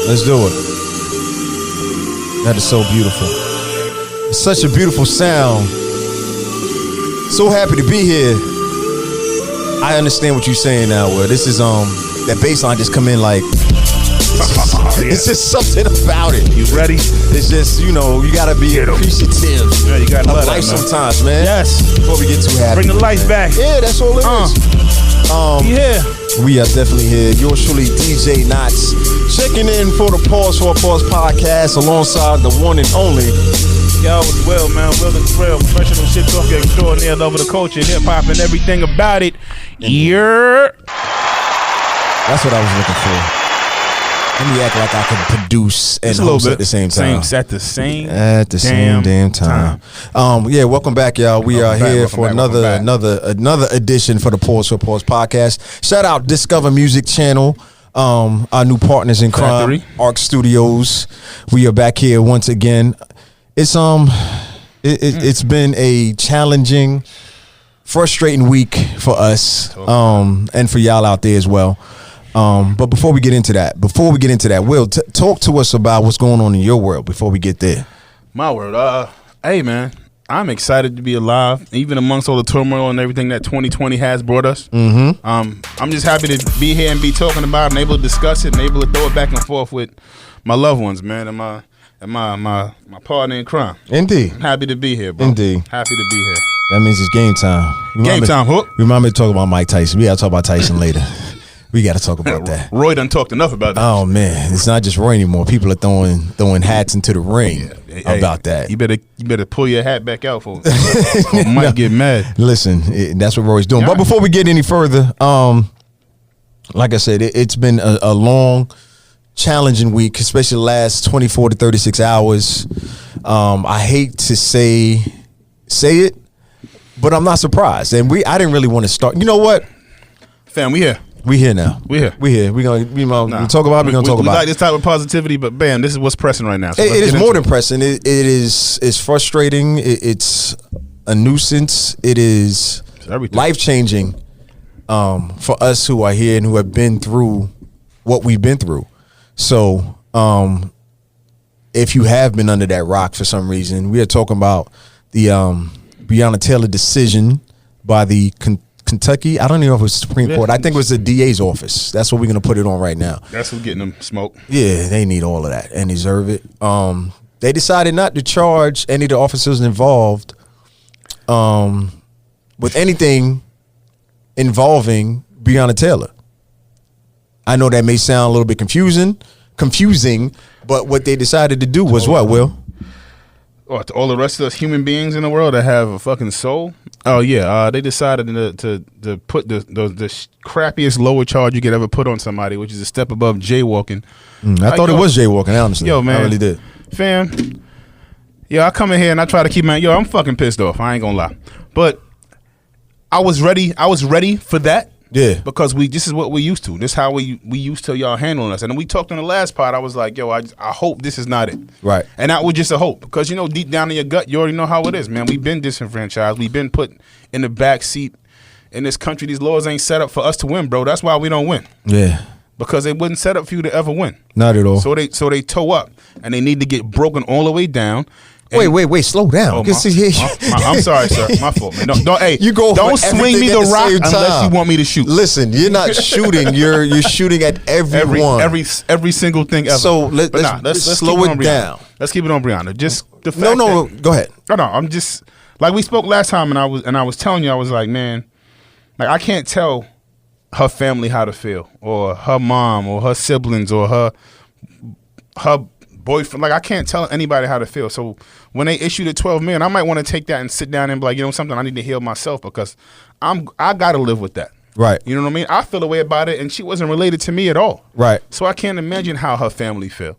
Let's do it. That is so beautiful. It's such a beautiful sound. So happy to be here. I understand what you're saying now, Will. This is that bass line just come in like it's just something about it. You ready? It's just, you gotta be appreciative. Yeah, you gotta love life that, man. sometimes, man. Yes. Before we get too happy. Bring the life back. Yeah, that's all it is. Yeah. We are definitely here. Yours truly, DJ Knots, checking in for the Pause for a Pause podcast alongside the one and only. Yo, it's Will, man. Will the Thrill, professional shit talker extraordinaire, love of the culture, hip hop, and everything about it. Yeah. That's what I was looking for. Let me act like I can produce and host at the same time. At the same damn time. Yeah, welcome back, y'all. We are here for another edition for the Pause for Pause podcast. Shout out Discover Music Channel, our new partners in crime, Arc Studios. We are back here once again. It's been a challenging, frustrating week for us, and for y'all out there as well. But before we get into that, Will, talk to us about what's going on in your world before we get there. My world, hey man, I'm excited to be alive, even amongst all the turmoil and everything that 2020 has brought us. I'm just happy to be here and be talking about it and able to discuss it and able to throw it back and forth with my loved ones, man, and my partner in crime. Indeed. I'm happy to be here, bro. Indeed. Happy to be here. That means it's game time. Hook. Remind me to talk about Mike Tyson. We got to talk about Tyson later. We got to talk about that. Roy done talked enough about that. Oh man, it's not just Roy anymore. People are throwing hats into the ring about that. You better pull your hat back out, folks. Or Mike get mad. Listen, that's what Roy's doing. Yeah. But before we get any further, like I said, it's been a long, challenging week, especially the last 24 to 36 hours. I hate to say it, but I'm not surprised. And I didn't really want to start. You know what, fam? We here. We here now. We here. We're gonna talk about it. We're gonna talk about it. We like this type of positivity, but bam, this is what's pressing right now. So it is more than pressing. It's frustrating. It's a nuisance. It is life-changing for us who are here and who have been through what we've been through. So if you have been under that rock for some reason, we are talking about the Breonna Taylor decision by the Kentucky, I don't even know if it was Supreme Court. I think it was the DA's office. That's what we're going to put it on right now. That's who's getting them smoke. Yeah, they need all of that and deserve it. They decided not to charge any of the officers involved with anything involving Breonna Taylor. I know that may sound a little bit confusing, but what they decided to do was what, Will? To all the rest of us human beings in the world that have a fucking soul? Oh yeah, they decided to put the crappiest lower charge you could ever put on somebody, which is a step above jaywalking. I thought it was jaywalking, honestly. Yo, man, I really did. Fam, I come in here and I try to keep I'm fucking pissed off. I ain't gonna lie, but I was ready for that. Yeah, because this is what we used to. This is how we used to y'all handling us. And we talked on the last pod. I was like, I hope this is not it. Right. And that was just a hope because deep down in your gut, you already know how it is, man. We've been disenfranchised. We've been put in the back seat in this country. These laws ain't set up for us to win, bro. That's why we don't win. Yeah. Because they wasn't set up for you to ever win. Not at all. So they toe up and they need to get broken all the way down. Wait, slow down. I'm sorry, sir. My fault, man. Don't swing me the rock unless you want me to shoot. Listen, you're not shooting. You're shooting at everyone. Every single thing ever. So let's slow it down. Let's keep it on Breonna. Just the fact No, go ahead. No, I'm just like we spoke last time, and I was telling you, I was like, man, like I can't tell her family how to feel, or her mom, or her siblings, or her boyfriend. Like I can't tell anybody how to feel. So when they issued the 12 million, I might want to take that and sit down and be like, something, I need to heal myself because I got to live with that. Right. You know what I mean? I feel a way about it, and she wasn't related to me at all. Right. So I can't imagine how her family feel.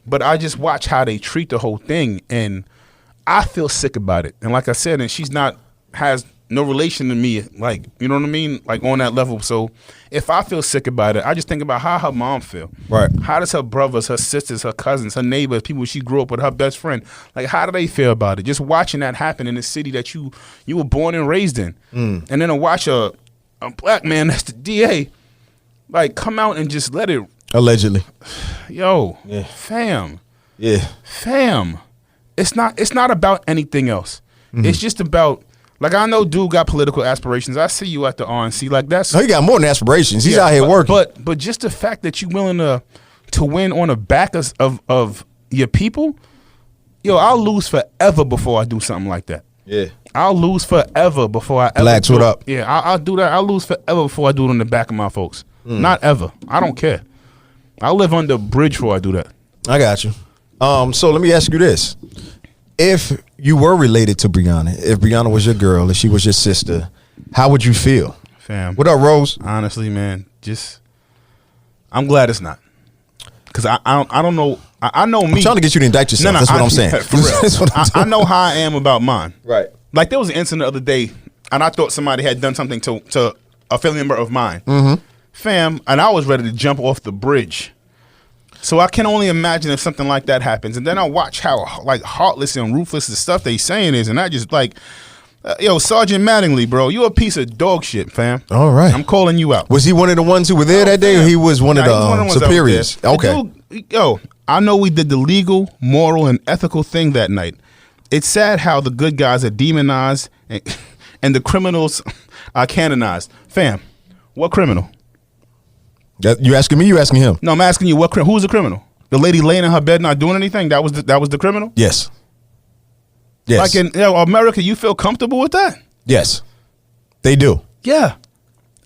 But I just watch how they treat the whole thing, and I feel sick about it. And like I said, and she's has no relation to me, like, you know what I mean? Like on that level. So if I feel sick about it, I just think about how her mom feel. Right. How does her brothers, her sisters, her cousins, her neighbors, people she grew up with, her best friend, like how do they feel about it? Just watching that happen in the city that you were born and raised in. And then to watch a black man that's the DA, like come out and just let it Allegedly. Yo, fam. Yeah. Fam. It's not about anything else. It's just about, like, I know dude got political aspirations. I see you at the RNC. Like, that's... No, he got more than aspirations. He's out here working. But just the fact that you willing to win on the back of your people, yo, I'll lose forever before I do something like that. Yeah. I'll lose forever before I ever Blacks, what up? Yeah, I'll do that. I'll lose forever before I do it on the back of my folks. Not ever. I don't care. I'll live under a bridge before I do that. I got you. So let me ask you this. If you were related to Breonna, if Breonna was your girl, if she was your sister, how would you feel? Fam. What up, Rose? Honestly, man, I'm glad it's not. Because I don't know. I know me. I'm trying to get you to indict yourself. That's what I'm saying. For real. That's what I know how I am about mine. Right. Like, there was an incident the other day, and I thought somebody had done something to a family member of mine. Fam, and I was ready to jump off the bridge. So I can only imagine if something like that happens. And then I watch how, like, heartless and ruthless the stuff they saying is, and I just, like, yo, Sergeant Mattingly, bro, you a piece of dog shit, fam. All right. I'm calling you out. Was he one of the ones who were there that day, or he was one of the superiors? Okay. Dude, yo, I know we did the legal, moral, and ethical thing that night. It's sad how the good guys are demonized and the criminals are canonized. Fam, what criminal? You asking me? You asking him? No, I'm asking you. What? Who's the criminal? The lady laying in her bed not doing anything. That was the criminal. Yes. Yes. Like in America, you feel comfortable with that? Yes. They do. Yeah.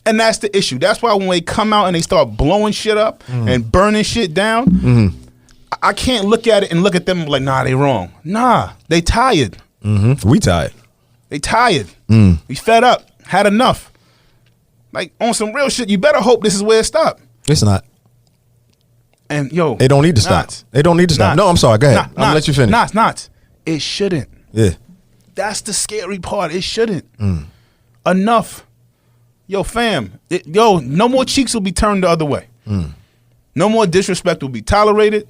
And that's the issue. That's why when they come out and they start blowing shit up and burning shit down, I can't look at it and look at them like, nah, they wrong. Nah, they tired. We tired. They tired. We fed up. Had enough. Like, on some real shit, you better hope this is where it stopped. It's not. And, yo. They don't need to stop. They don't need to stop. No, I'm sorry. Go ahead. I'm going to let you finish. Not. It shouldn't. Yeah. That's the scary part. It shouldn't. Enough. Yo, fam. No more cheeks will be turned the other way. No more disrespect will be tolerated.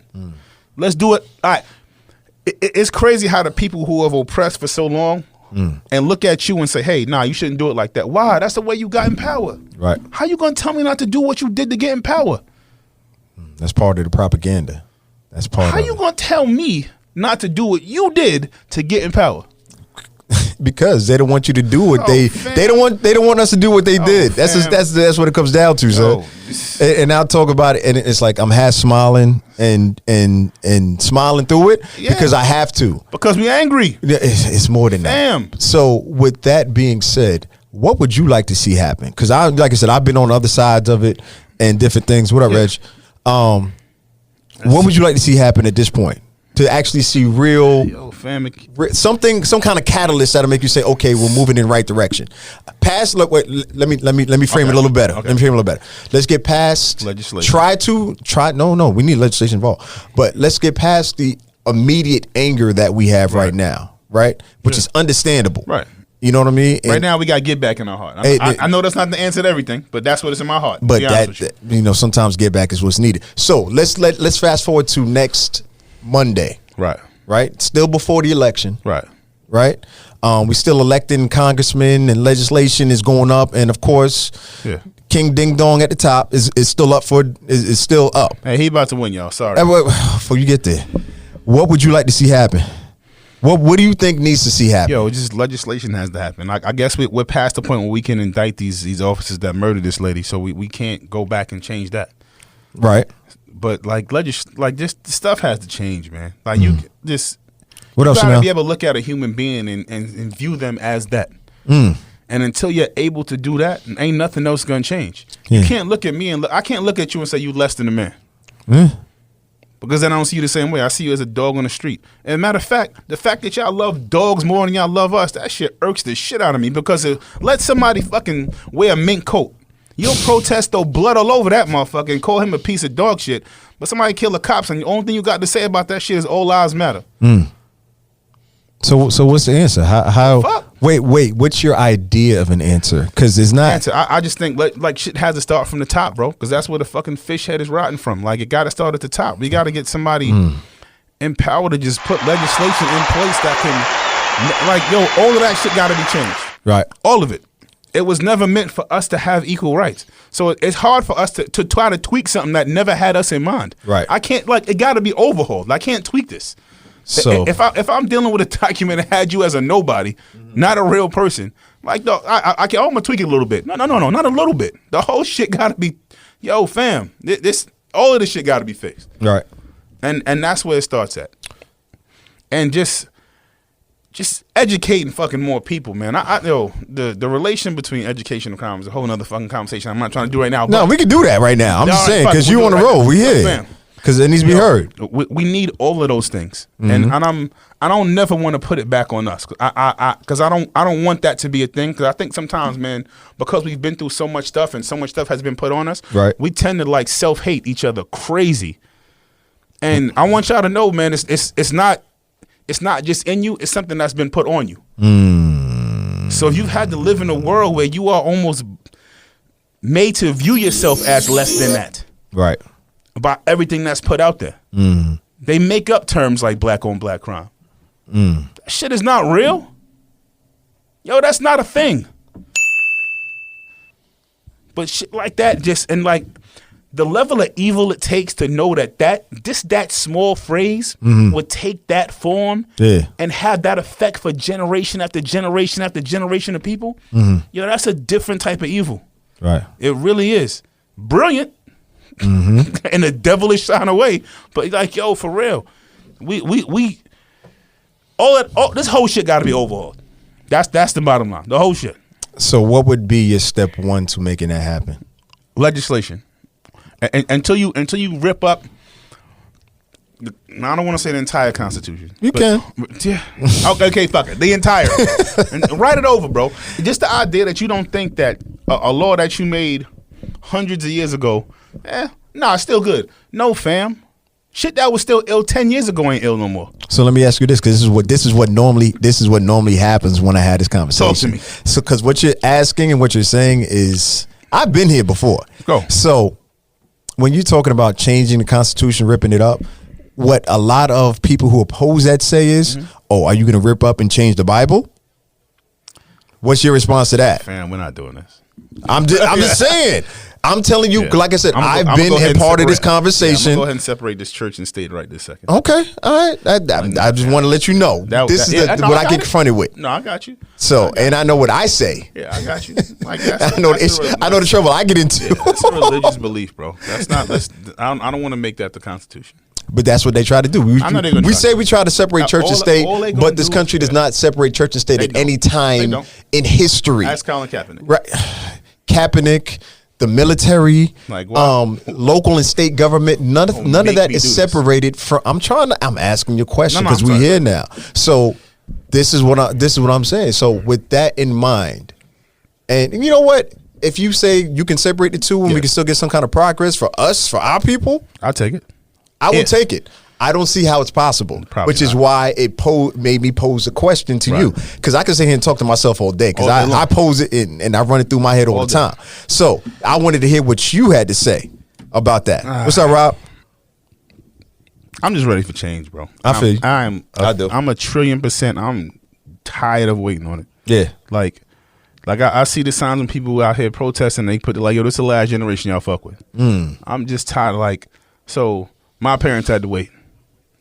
Let's do it. All right. It's crazy how the people who have oppressed for so long and look at you and say, hey, nah, you shouldn't do it like that. Why? That's the way you got in power. Right. How you going to tell me not to do what you did to get in power? That's part of the propaganda. That's part of it. How you going to tell me not to do what you did to get in power? Because they don't want you to do what they don't want us to do what they did. That's what it comes down to, so. And I'll talk about it, and it's like I'm half smiling and smiling through it because I have to. Because we angry. It's more than that. So with that being said, what would you like to see happen? Because like I said, I've been on other sides of it and different things. What up, Reg? What would you like to see happen at this point? To actually see real, some kind of catalyst that'll make you say, okay, we're moving in the right direction. Past, look, wait, let me frame it a little better. Let me frame it a little better. Let's get past legislation. No, we need legislation involved. But let's get past the immediate anger that we have right now, right? Which is understandable. Right. You know what I mean? Right now, we got to get back in our heart. I know that's not the answer to everything, but that's what is in my heart. But sometimes get back is what's needed. So let's fast forward to next Monday. Right. Still before the election. Right. We still electing congressmen and legislation is going up, and of course, King Ding Dong at the top is still up is still up. Hey, he about to win, y'all. Sorry. Before you get there, what would you like to see happen? What do you think needs to see happen? Yo, just legislation has to happen. I guess we're past the point where we can indict these officers that murdered this lady, so we can't go back and change that. Right. But just stuff has to change, man. Like you gotta be able to look at a human being and view them as that. And until you're able to do that, ain't nothing else gonna change. You can't look at me and I can't look at you and say you less than a man. Because then I don't see you the same way. I see you as a dog on the street. And matter of fact, the fact that y'all love dogs more than y'all love us, that shit irks the shit out of me. Because let somebody fucking wear a mink coat. You'll protest, throw blood all over that motherfucker and call him a piece of dog shit. But somebody kill the cops, and the only thing you got to say about that shit is all lives matter. So what's the answer? How? Wait. What's your idea of an answer? Because it's not. I just think like shit has to start from the top, bro. Because that's where the fucking fish head is rotting from. Like it got to start at the top. We got to get somebody in power to just put legislation in place that can, all of that shit got to be changed. Right. All of it. It was never meant for us to have equal rights. So it's hard for us to try to tweak something that never had us in mind. Right. I can't, like, it got to be overhauled. I can't tweak this. So if I'm dealing with a document that had you as a nobody, not a real person, like, I'm gonna tweak it a little bit. No, not a little bit. The whole shit got to be, yo, fam, all of this shit got to be fixed. Right. And that's where it starts at. And just educating fucking more people, man. The relation between education and crime is a whole nother fucking conversation I'm not trying to do right now. No, we can do that right now. I'm just saying, because you on the road. We here. Because it needs to be heard. We need all of those things. And I don't never want to put it back on us. Because I don't want that to be a thing. Because I think sometimes, man, because we've been through so much stuff and so much stuff has been put on us, right, we tend to like self-hate each other crazy. And I want y'all to know, man, it's not just in you, it's something that's been put on you. So you've had to live in a world where you are almost made to view yourself as less than that. Right. About everything that's put out there. They make up terms like black on black crime. That shit is not real. Yo, that's not a thing. But shit like that and like the level of evil it takes to know that small phrase would take that form and have that effect for generation after generation after generation of people. Yo, that's a different type of evil. Right. It really is. Brilliant. In a devilish kind of way, but like, yo, for real, we all this whole shit got to be overhauled. That's the bottom line. The whole shit. So, what would be your step one to making that happen? Legislation. Until you rip up. I don't want to say the entire Constitution. You can. Yeah. Okay, fuck it. The entire. And write it over, bro. Just the idea that you don't think that a law that you made hundreds of years ago. It's still good. No, fam. Shit that was still ill 10 years ago ain't ill no more. So let me ask you this, because this is what normally happens when I had this conversation. Talk to me. So, because what you're asking and what you're saying is, I've been here before. Go. So, when you're talking about changing the Constitution, ripping it up, what a lot of people who oppose that say is, "Oh, are you going to rip up and change the Bible?" What's your response to that? Fam, we're not doing this. I'm just saying. I'm telling you, like I said, I've been a part of this conversation. I'm going to go ahead and separate this church and state right this second. Okay, all right. I just want to let you know this is what I get confronted with. No, I got you. So, and I know what I say. Yeah, I got you. I know the trouble I get into. Yeah, it's a religious belief, bro. That's not. I don't want to make that the Constitution. But that's what they try to do. We say we try to separate church and state, but this country does not separate church and state at any time in history. Ask Colin Kaepernick. Right, Kaepernick. The military, like local and state government, none of that is separated from. I'm asking you a question because we're here now. So this is what I'm saying. So with that in mind, and you know what, if you say you can separate the two and we can still get some kind of progress for us, for our people, I'll take it. I will take it. I don't see how it's possible, which is why it made me pose a question to you, because I can sit here and talk to myself all day, because I pose it and I run it through my head all the time. So I wanted to hear what you had to say about that. What's up, Rob? I'm just ready for change, bro. I feel you. I'm a 1,000,000%. I'm tired of waiting on it. Yeah. Like I see the signs when people out here protesting, they put it like, yo, this is the last generation y'all fuck with. I'm just tired. So my parents had to wait.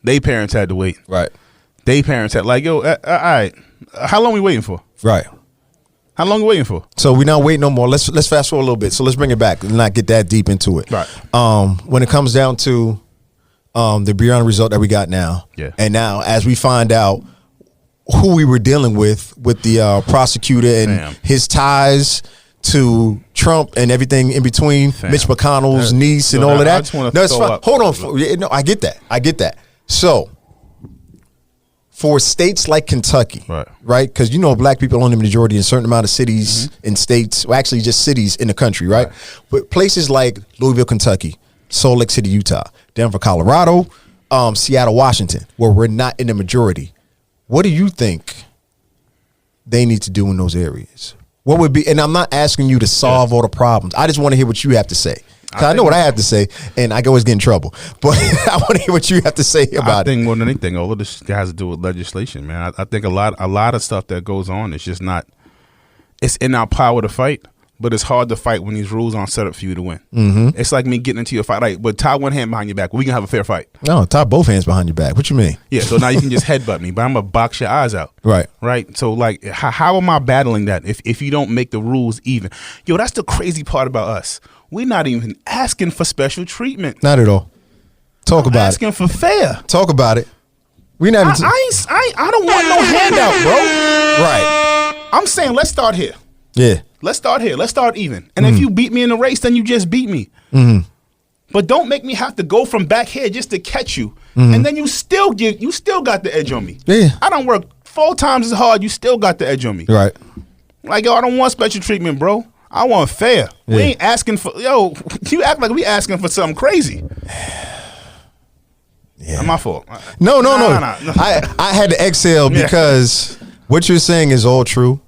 They parents had to wait. Right. They parents had yo, all right. How long we waiting for? Right. How long we waiting for? So we not waiting no more. Let's fast forward a little bit. So let's bring it back and not get that deep into it. Right. When it comes down to the Breonna result that we got now, and now as we find out who we were dealing with the prosecutor and his ties to Trump and everything in between, Mitch McConnell's niece and all of that. That's fine. Hold on. No, I get that. So, for states like Kentucky, right? Because black people own the majority in a certain amount of cities and states, well, actually just cities in the country, right? But places like Louisville, Kentucky, Salt Lake City, Utah, Denver, Colorado, Seattle, Washington, where we're not in the majority. What do you think they need to do in those areas? What would be, and I'm not asking you to solve all the problems. I just want to hear what you have to say. Because I know what I have to say, and I can always get in trouble. But I want to hear what you have to say about it. I think more than anything, all of this has to do with legislation, man. I think a lot of stuff that goes on is just not, it's in our power to fight, but it's hard to fight when these rules aren't set up for you to win. It's like me getting into your fight, like, but tie one hand behind your back. We can have a fair fight. No, tie both hands behind your back. What you mean? Yeah, so now you can just headbutt me, but I'm gonna box your eyes out. Right. Right. So like, how am I battling that if you don't make the rules even? Yo, that's the crazy part about us. We're not even asking for special treatment. Not at all. Talk about asking for fair. Talk about it. We never. I don't want no handout, bro. Right. I'm saying let's start here. Yeah. Let's start here. Let's start even. And if you beat me in the race, then you just beat me. But don't make me have to go from back here just to catch you. And then you still got the edge on me. Yeah. I don't work 4 times as hard. You still got the edge on me. Right. Like, yo, I don't want special treatment, bro. I want fair. Yeah. We ain't asking for, yo, you act like we asking for something crazy. Yeah. Not my fault. No. I had to exhale because what you're saying is all true.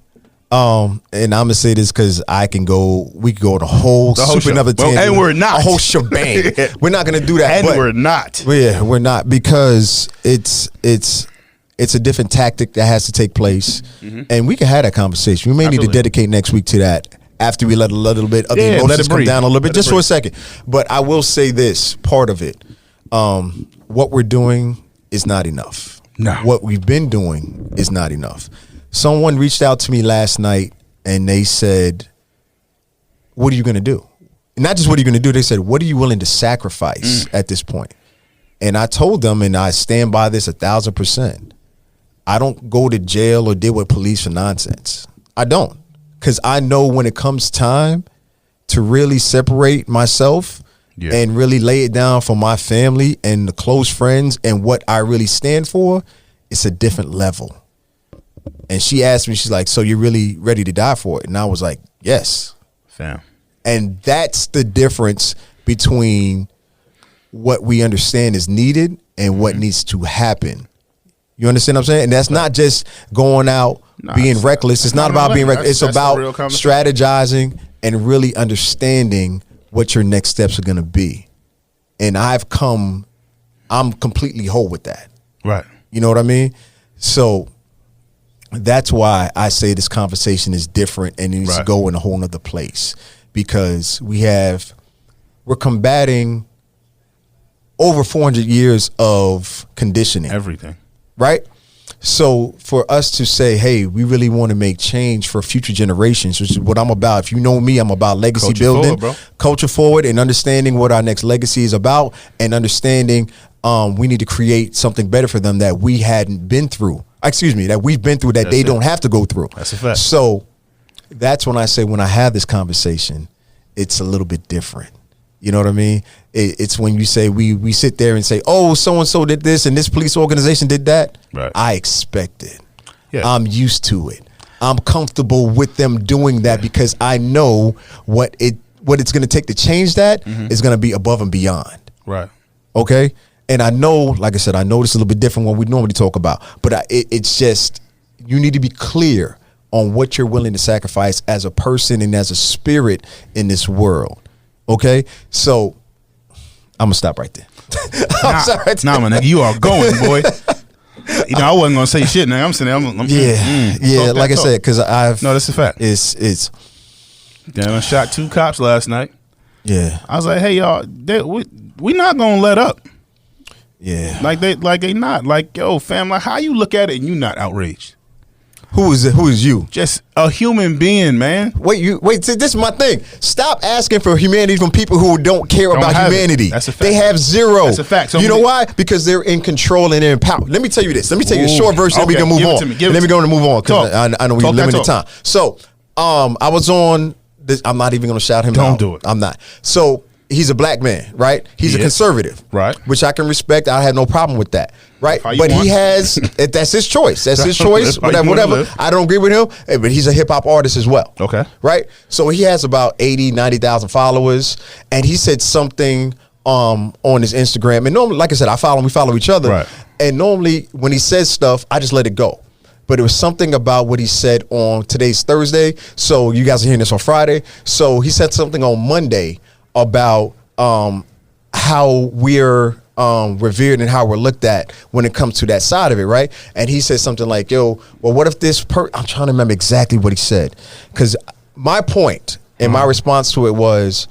And I'm gonna say this because we could go the whole super another tangent. And we're not a whole shebang. We're not gonna do that. And we're not. Yeah, we're not, because it's a different tactic that has to take place, and we can have that conversation. We may need to dedicate next week to that after we let a little bit of the emotions come down a little bit, just for a second. But I will say this part of it: what we're doing is not enough. No, what we've been doing is not enough. Someone reached out to me last night and they said, what are you going to do? Not just what are you going to do, they said, what are you willing to sacrifice at this point? And I told them, and I stand by this 1,000%, I don't go to jail or deal with police for nonsense. I don't, because I know when it comes time to really separate myself and really lay it down for my family and the close friends and what I really stand for, it's a different level. And she asked me, she's like, so you're really ready to die for it? And I was like, yes. Fam. And that's the difference between what we understand is needed and what needs to happen. You understand what I'm saying? And that's not just going out being reckless. It's not about being reckless. It's about strategizing and really understanding what your next steps are going to be. And I'm completely whole with that. Right. You know what I mean? So that's why I say this conversation is different and it needs to go in a whole nother place, because we're combating over 400 years of conditioning. Everything. Right? So for us to say, hey, we really want to make change for future generations, which is what I'm about. If you know me, I'm about legacy building, culture forward, and understanding what our next legacy is about, and understanding we need to create something better for them that we hadn't been through. That we've been through, that they don't have to go through. That's a fact. So that's when I say, when I have this conversation, it's a little bit different. You know what I mean? It's when you say we sit there and say, oh, so-and-so did this and this police organization did that. Right. I expect it. Yeah. I'm used to it. I'm comfortable with them doing that because I know what it's going to take to change that is going to be above and beyond. Right. Okay? And I know, like I said, I know this is a little bit different what we normally talk about, but it's just, you need to be clear on what you're willing to sacrifice as a person and as a spirit in this world. Okay? So I'm going to stop right there. Nah, man, nigga, you are going, boy. You know, I wasn't going to say shit, nigga. I'm sitting there. Like I said, because No, that's a fact. It's. Damn, I shot 2 cops last night. Yeah. I was like, hey, y'all, we not going to let up. Yeah. Like they not. Like, yo, fam, like, how you look at it and you not outraged? Who is you? Just a human being, man. Wait, this is my thing. Stop asking for humanity from people who don't care about humanity. That's a fact. They have zero. That's a fact. So you know why? Because they're in control and they're in power. Let me tell you this. Let me tell you a short version, then we can move on. Then we going to move on because I know we limited time. So, I was on this. I'm not even going to shout him out. Don't do it. I'm not. So, he's a black man, right? He's a conservative, right? Which I can respect. I have no problem with that, right? But he has, that's his choice. That's his choice. Whatever. I don't agree with him, but he's a hip hop artist as well. Okay. Right? So he has about 80, 90,000 followers, and he said something on his Instagram. And normally, like I said, we follow each other. Right. And normally when he says stuff, I just let it go. But it was something about what he said on today's Thursday. So you guys are hearing this on Friday. So he said something on Monday about how we're revered and how we're looked at when it comes to that side of it, right? And he said something like, yo, well, what if this I'm trying to remember exactly what he said, because my point and my response to it was,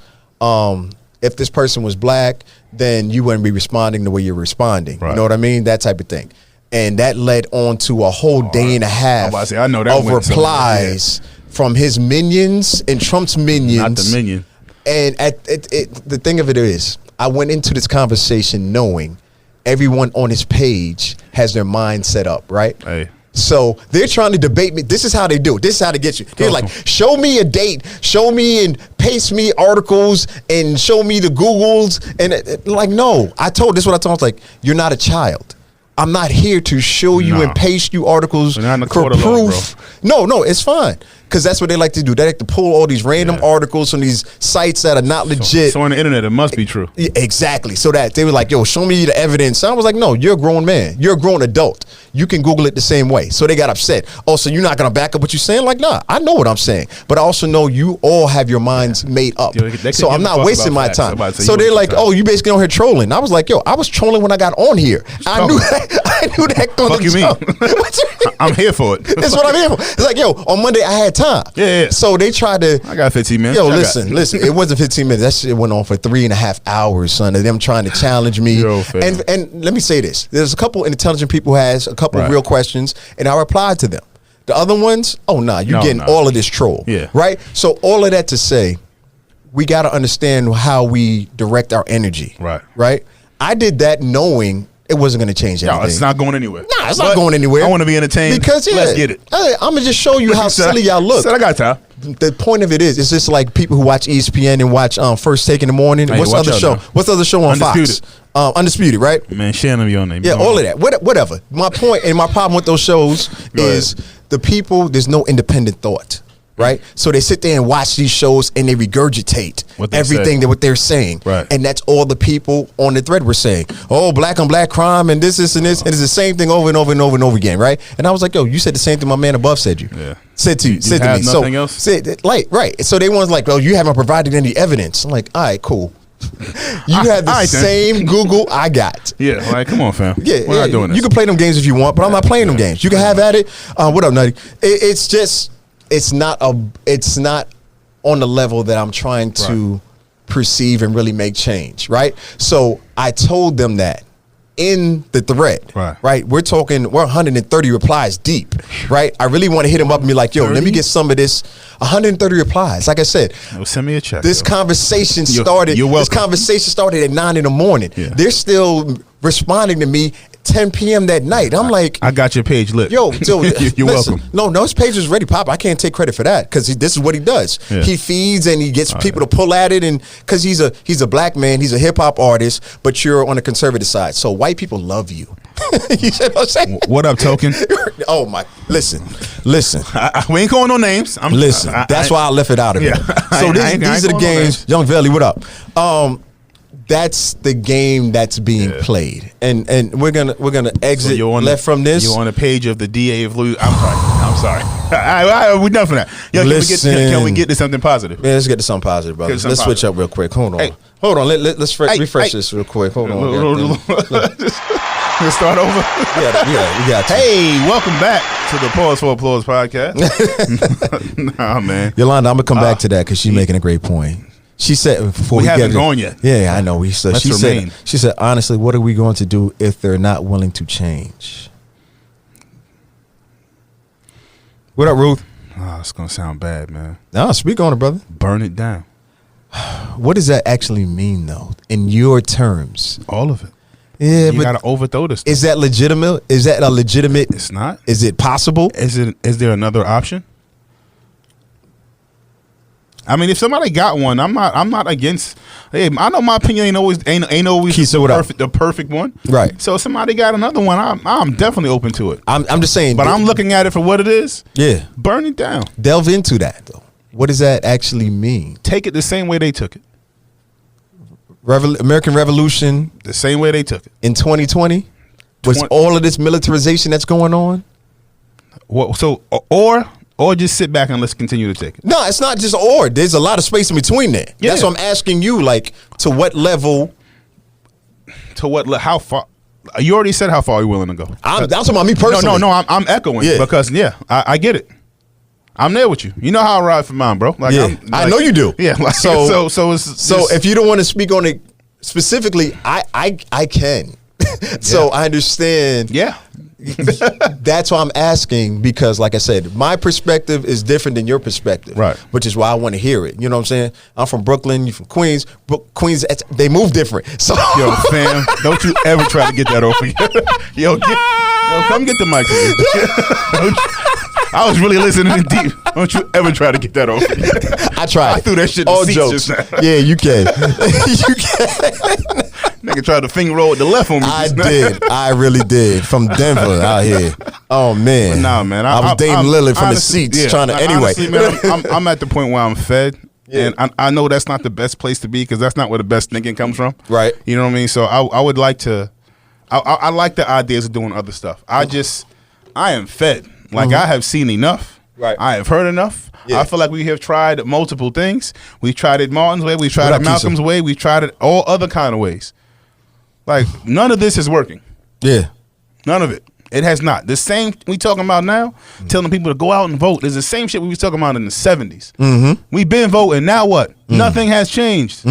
if this person was black, then you wouldn't be responding the way you're responding. Right. You know what I mean? That type of thing. And that led on to a whole day and a half I know that of replies from his minions and Trump's minions. Not the minion. And the thing of it is, I went into this conversation knowing everyone on his page has their mind set up, right? Hey. So they're trying to debate me. This is how they do it. This is how they get you. They're like, show me a date, show me and paste me articles and show me the Googles. And like, no, this is what I told him. I was like, you're not a child. I'm not here to show you and paste you articles for proof. No, it's fine. Because that's what they like to do. They like to pull all these random articles from these sites that are not legit. So on the internet, it must be true. Yeah, exactly. So that they were like, yo, show me the evidence. So I was like, no, you're a grown man. You're a grown adult. You can Google it the same way. So they got upset. Oh, so you're not going to back up what you're saying? Like, nah, I know what I'm saying. But I also know you all have your minds made up. So I'm not wasting my time. So they're like, oh, you basically on here trolling. I was like, yo, I was trolling when I got on here. I knew that. Fuck you mean? I'm here for it. That's what I'm here for. It's like, yo, on Monday I had time. Yeah. So they tried to. I got 15 minutes. Yo, listen. It wasn't 15 minutes. That shit went on for 3.5 hours, son, of them trying to challenge me. And let me say this. There's a couple intelligent people who has a couple real questions, and I replied to them. The other ones, you're getting all of this troll. Yeah. Right? So all of that to say, we got to understand how we direct our energy. Right. Right? I did that knowing it wasn't going to change anything. No, it's not going anywhere. Nah, it's not going anywhere. I want to be entertained. Because let's get it. I'm going to just show you how silly y'all look. I got time. The point of it is, it's just like people who watch ESPN and watch First Take in the Morning. Hey, what's the other show? Now. What's the other show on Fox? Undisputed, right? Man, Shannon be on there. Yeah, all of that. Whatever. My point and my problem with those shows is the people, there's no independent thought. Right, so they sit there and watch these shows and they regurgitate everything that what they're saying, right? And that's all the people on the thread were saying. Oh, black on black crime and this and this, and it's the same thing over and over and over and over again, right? And I was like, yo, you said the same thing my man above said you. Yeah. Said to me. Nothing else? Said like right. So they was like, well, you haven't provided any evidence. I'm like, all right, cool. You have the same Google I got. Yeah, like come on, fam. Yeah, we're not doing this. You can play them games if you want, but I'm not playing them games. You can have at it. What up, Nutty? It's just. It's not on the level that I'm trying to perceive and really make change, right? So I told them that in the thread, right? We're 130 replies deep, right? I really want to hit them up and be like, yo, 30? Let me get some of this. 130 replies. Like I said, send me a check. This conversation started. This conversation started at 9 a.m. Yeah. They're still responding to me 10 p.m. that night. I'm like, I got your page lit. Yo, you're welcome. No, his page is ready pop. I can't take credit for that because this is what he does. Yeah. He feeds and he gets people to pull at it, and because he's a black man, he's a hip hop artist, but you're on the conservative side, so white people love you. You said what I'm saying? What up, Token? Oh my! Listen. We ain't calling no names. That's why I left it out of it. So these are the games. Young Velly, what up? That's the game that's being played, and we're gonna exit left from this. You're on the page of the DA of Louis. I'm sorry. We're done for that. Yo, can we get to something positive? Yeah, let's get to something positive, brother. Let's switch up real quick. Hold on. Let's refresh this real quick. Hold on. Let's start over. Yeah, we got to. Hey, welcome back to the Pause for Applause podcast. Nah, man. Yolanda, I'm gonna come back to that because she's making a great point. She said before we haven't gone yet. Yeah, I know. She said, honestly, what are we going to do if they're not willing to change? What up, Ruth? Oh, it's gonna sound bad, man. No, speak on it, brother. Burn it down. What does that actually mean, though, in your terms? All of it. Yeah, you gotta overthrow this. Is that legitimate? Is that a legitimate? It's not. Is it possible? Is there another option? I mean, if somebody got one, I'm not against. Hey, I know my opinion ain't always the perfect one, right? So if somebody got another one, I'm definitely open to it. I'm just saying, but I'm looking at it for what it is. Yeah, burn it down. Delve into that though. What does that actually mean? Take it the same way they took it. American Revolution, the same way they took it in 2020, was all of this militarization that's going on. Or just sit back and let's continue to take it. No, it's not just or. There's a lot of space in between there. Yeah. That's what I'm asking you, like, to what level To what? How far? You already said how far you're willing to go. That's about me personally. No. I'm echoing because I get it. I'm there with you. You know how I ride for mine, bro. Like, I know you do. Yeah. Like, so if you don't want to speak on it specifically, I can. So I understand. Yeah. That's why I'm asking, because like I said, my perspective is different than your perspective. Right. Which is why I want to hear it. You know what I'm saying? I'm from Brooklyn, you from Queens. Queens, they move different. So yo, fam, don't you ever try to get that off again. Yo, come get the mic. I was really listening in deep. Don't you ever try to get that off again. I tried. I threw that shit in all the seats jokes. just now. Yeah, you can. You can. Nigga tried to finger roll with the left on me. I did. I really did. From Denver out here. Oh, man. But nah, man. I was dating Lillard from honestly, the seats trying to. Anyway. Honestly, man, I'm at the point where I'm fed. Yeah. And I know that's not the best place to be, because that's not where the best thinking comes from. Right. You know what I mean? So I would like to. I like the ideas of doing other stuff. I am fed. Like, I have seen enough. Right. I have heard enough. Yeah. I feel like we have tried multiple things. We've tried it Martin's way. We've tried it Malcolm's way. We've tried it all other kind of ways. Like, none of this is working. Yeah. None of it. It has not. The same we talking about now, telling people to go out and vote, is the same shit we was talking about in the 70s. Mm-hmm. We've been voting. Now what? Nothing has changed.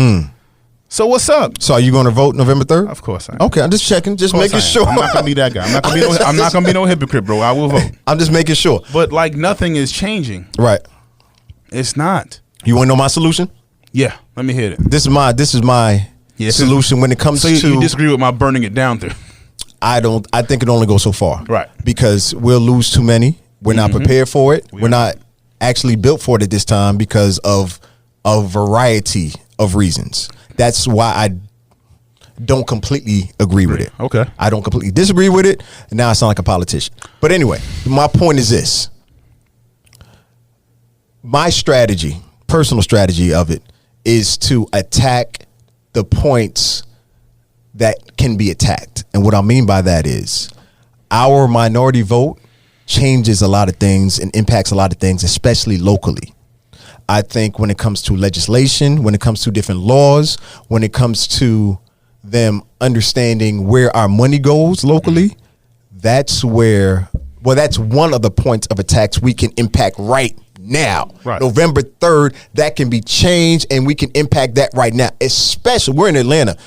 So what's up? So are you going to vote November 3rd? Of course I am. Okay, I'm just checking, just making sure. I'm not going to be that guy. I'm not going to be no hypocrite, bro. I will vote. I'm just making sure. But like, nothing is changing. Right. It's not. You want to know my solution? Yeah. Let me hear it. This is my solution when it comes to. You disagree with my burning it down theory? I don't. I think it only goes so far. Right. Because we'll lose too many. We're not prepared for it. We're not actually built for it at this time because of a variety of reasons. That's why I don't completely agree with it. Okay. I don't completely disagree with it. And now I sound like a politician. But anyway, my point is this. My strategy, personal strategy of it, is to attack the points that can be attacked. And what I mean by that is our minority vote changes a lot of things and impacts a lot of things, especially locally. I think when it comes to legislation, when it comes to different laws, when it comes to them understanding where our money goes locally, that's where, well, that's one of the points of attacks we can impact right now. Right. November 3rd, that can be changed and we can impact that right now. Especially, we're in Atlanta,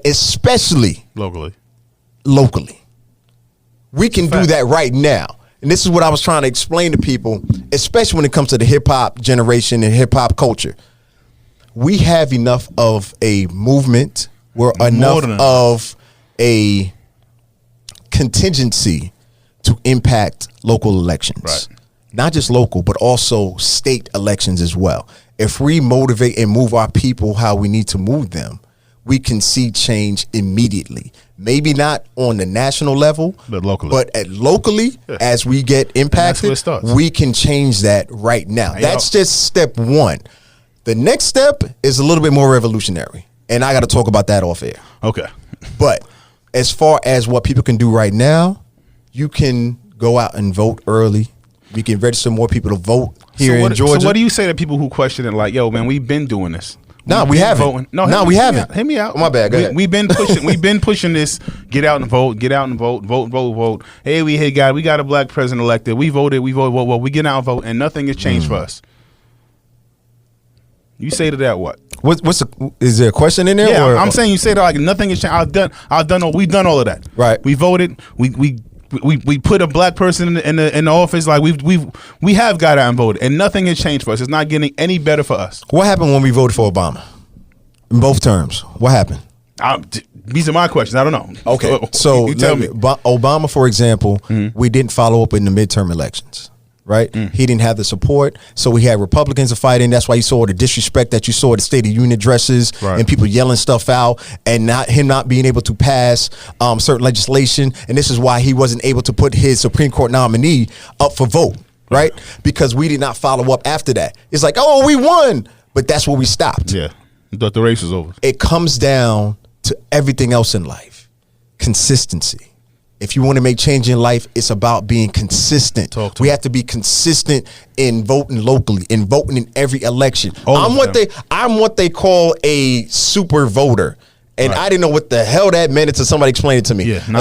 especially locally. We can do that right now. And this is what I was trying to explain to people, especially when it comes to the hip hop generation and hip hop culture. We have enough of a movement, we're enough of a contingency to impact local elections. Right. Not just local, but also state elections as well. If we motivate and move our people how we need to move them, we can see change immediately. Maybe not on the national level, but locally. But locally, as we get impacted, we can change that right now. That's just step one. The next step is a little bit more revolutionary, and I got to talk about that off air. Okay. But as far as what people can do right now, you can go out and vote early. We can register more people to vote here in Georgia. So what do you say to people who question it like, yo, man, we've been doing this? No, we haven't. No, we haven't. Hit me out. Oh, my bad. Go ahead. We've been pushing. We've been pushing this. Get out and vote. Get out and vote. Vote. Hey, we got a black president elected. We voted. We get out and vote, and nothing has changed for us. You say to that what? Is there a question in there? Yeah, I'm saying you say that like nothing has changed. We've done all of that. Right. We voted. We put a black person in the office. Like we have got out and voted, and nothing has changed for us. It's not getting any better for us. What happened when we voted for Obama? In both terms, what happened? These are my questions. I don't know. Okay, so you tell me. Obama, for example, we didn't follow up in the midterm elections. Right, he didn't have the support, so we had Republicans fighting. That's why you saw the disrespect that you saw at the State of Union addresses and people yelling stuff out, and him not being able to pass certain legislation. And this is why he wasn't able to put his Supreme Court nominee up for vote, right? Because we did not follow up after that. It's like, oh, we won, but that's where we stopped. Yeah, I thought the race was over. It comes down to everything else in life: consistency. If you want to make change in life, it's about being consistent. We have to be consistent in voting locally, in voting in every election. I'm what they call a super voter. And I didn't know what the hell that meant until somebody explained it to me. Yeah, you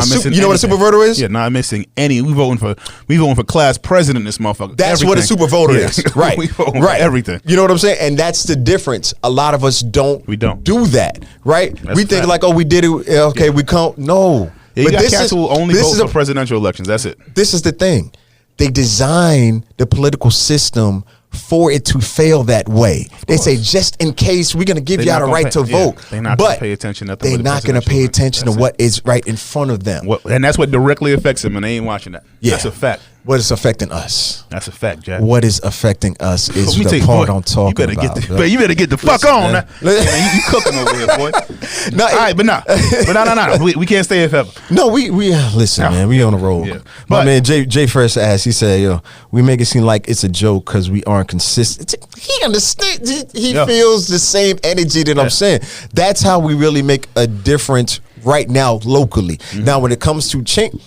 know what a super voter is? Yeah, not missing any. We voting for class president. This motherfucker. That's what a super voter is, right? We voting for everything. You know what I'm saying? And that's the difference. A lot of us don't. We don't do that, right? That's we think like, oh, we did it. Okay, we can't. No, yeah, you got cats who only vote for presidential elections. That's it. This is the thing. They design the political system for it to fail that way. They say, just in case, we're going to give y'all the right to vote. They're not going to pay attention. They're not going to pay attention to what is right in front of them. And that's what directly affects them, and they ain't watching that. Yeah. That's a fact. What is affecting us? That's a fact, Jack. What is affecting us is the part I'm talking about. You better get the fuck on. Man, you cooking over here, boy. All right, but no. We can't stay here forever. No, we listen, man. We on the road. Yeah. My man Jay Fresh asked. He said, "Yo, we make it seem like it's a joke because we aren't consistent." He understands. He feels the same energy that I'm saying. That's how we really make a difference right now locally. Now, when it comes to change.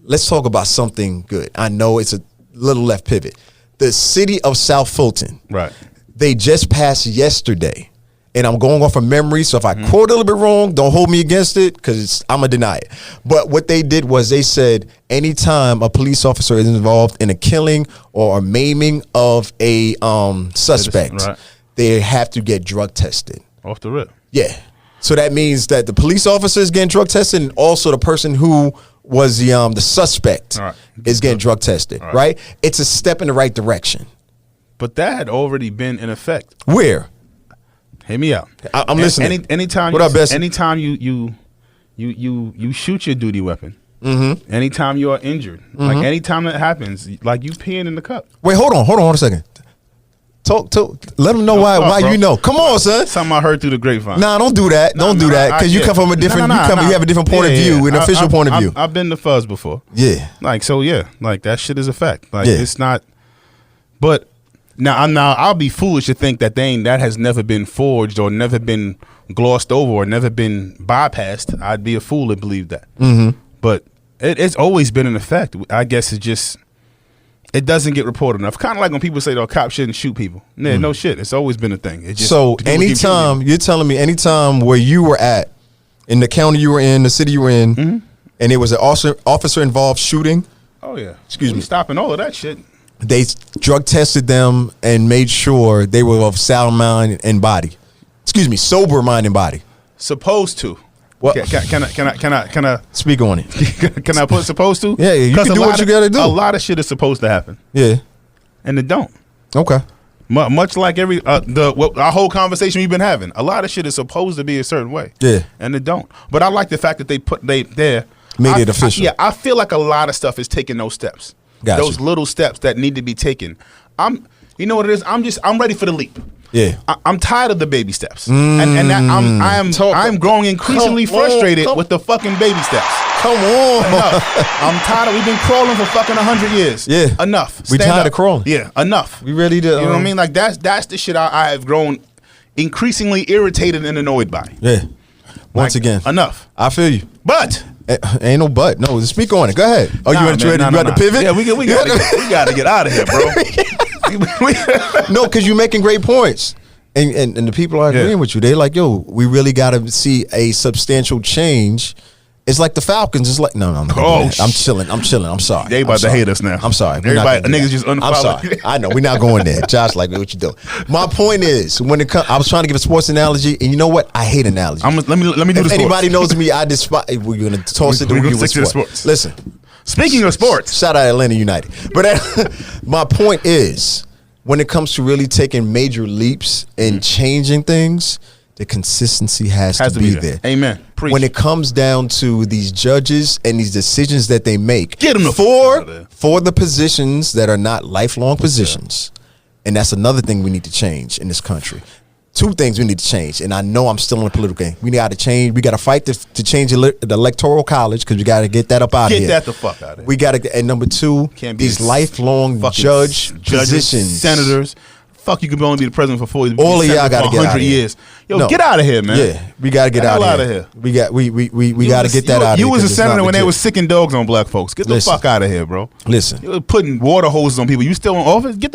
Let's talk about something good. I know it's a little left pivot. The city of South Fulton. Right. They just passed yesterday. And I'm going off of memory. So if I quote a little bit wrong, don't hold me against it because I'm going to deny it. But what they did was they said anytime a police officer is involved in a killing or a maiming of a suspect, they have to get drug tested. Off the rip. Yeah. So that means that the police officer is getting drug tested and also the person who was the suspect is getting drug tested, right? It's a step in the right direction. But that had already been in effect. Where? Hear me out. I'm listening. Anytime what up, anytime you shoot your duty weapon, anytime you are injured, like anytime that happens, like you peeing in the cup. Wait, hold on a second. Let them know why you know. Come on, son. Something I heard through the grapevine. Nah, don't do that. Don't do that because you come from a different. You have a different point of view, an official point of view. I've been to fuzz before. Yeah. Like like that shit is a fact. Like it's not. But now I'll be foolish to think that that has never been forged or never been glossed over or never been bypassed. I'd be a fool to believe that. But it's always been in effect. I guess it's just. It doesn't get reported enough. Kind of like when people say, "Oh, cops shouldn't shoot people." Yeah, no shit. It's always been a thing. It's just, so anytime you're telling me, anytime where you were at, in the county you were in, the city you were in, and it was an officer involved shooting. Oh yeah. Excuse me. Stopping all of that shit. They drug tested them and made sure they were of sound mind and body. Excuse me, sober mind and body. Supposed to. What? Can I speak on it? Can I put supposed to? Yeah, you can do what you gotta do. A lot of shit is supposed to happen. Yeah, and it don't. Okay. Much like our whole conversation we've been having, a lot of shit is supposed to be a certain way. Yeah, and it don't. But I like the fact that they made it official. I feel like a lot of stuff is taking those steps. Gotcha. Those little steps that need to be taken. You know what it is? I'm ready for the leap. Yeah, I'm tired of the baby steps, and I'm growing increasingly frustrated with the fucking baby steps. Come on, I'm tired of. We've been crawling for fucking 100 years. Yeah, enough. We tired of crawling. Yeah, enough. We ready to. You know what I mean? Like that's the shit I have grown increasingly irritated and annoyed by. Yeah. Once again, enough. I feel you, but. Ain't no but. No, speak on it. Go ahead. Oh, you ready to pivot? Yeah, we gotta get out of here, bro. No, because you're making great points. And the people are agreeing with you. They're like, yo, we really got to see a substantial change. It's like the Falcons. It's like, no. I'm chilling. I'm sorry. They about to hate us now. I'm sorry. Everybody, niggas just unfollow. I'm sorry. I know. We're not going there. Josh, like, what you doing? My point is, when it comes, I was trying to give a sports analogy, and you know what? I hate analogies. Let me do the sports. If anybody knows me, I despise. We're going to toss it to sports. Listen. Speaking of sports. Shout out Atlanta United. But my point is, when it comes to really taking major leaps and changing things, the consistency has to be there. Amen. Preach. When it comes down to these judges and these decisions that they make, get them for the positions that are not lifelong positions, and that's another thing we need to change in this country. Two things we need to change, and I know I'm still in the political game. We got to change. We got to fight to change the electoral college because we got to get that up out of here. Get that the fuck out of here. We got to, and number two, these lifelong judge positions, senators, fuck you can only be the president for 40 all of y'all got to get 100 years. Yo, get out of here, man. Yeah, we got to get out of here. We got to get that out of here. You was a senator when they was sicking dogs on black folks. Get the fuck out of here, bro. Listen. You were putting water hoses on people. You still in office? Get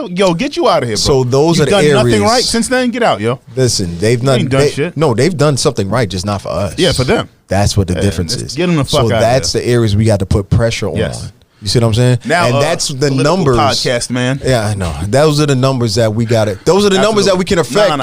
you out of here, bro. So those are the areas. You've done nothing right since then. Get out, yo. Listen, they've done shit. No, they've done something right, just not for us. Yeah, for them. That's what the difference is. Get them the fuck out of here. So that's the areas we got to put pressure on. You see what I'm saying? Now, and that's the numbers. Podcast, man. Yeah, I know. Those are the numbers that we got. Those are the numbers that we can affect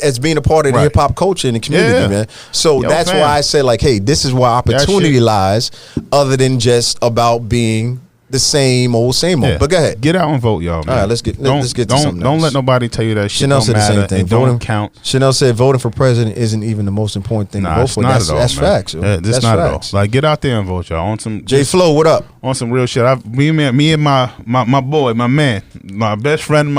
as being a part of the hip hop culture in the community, man. So that's why I say, like, hey, this is where opportunity lies, other than just about being the same old. But go ahead, get out and vote, y'all. Man. All right, let's get to something. Don't let nobody tell you that shit. Chanel said the same thing. Voting count. Chanel said voting for president isn't even the most important thing to vote for. That's facts. That's not at all. Like, get out there and vote, y'all. On some J Flow, what up? On some real shit. Me and my boy, my man, my best friend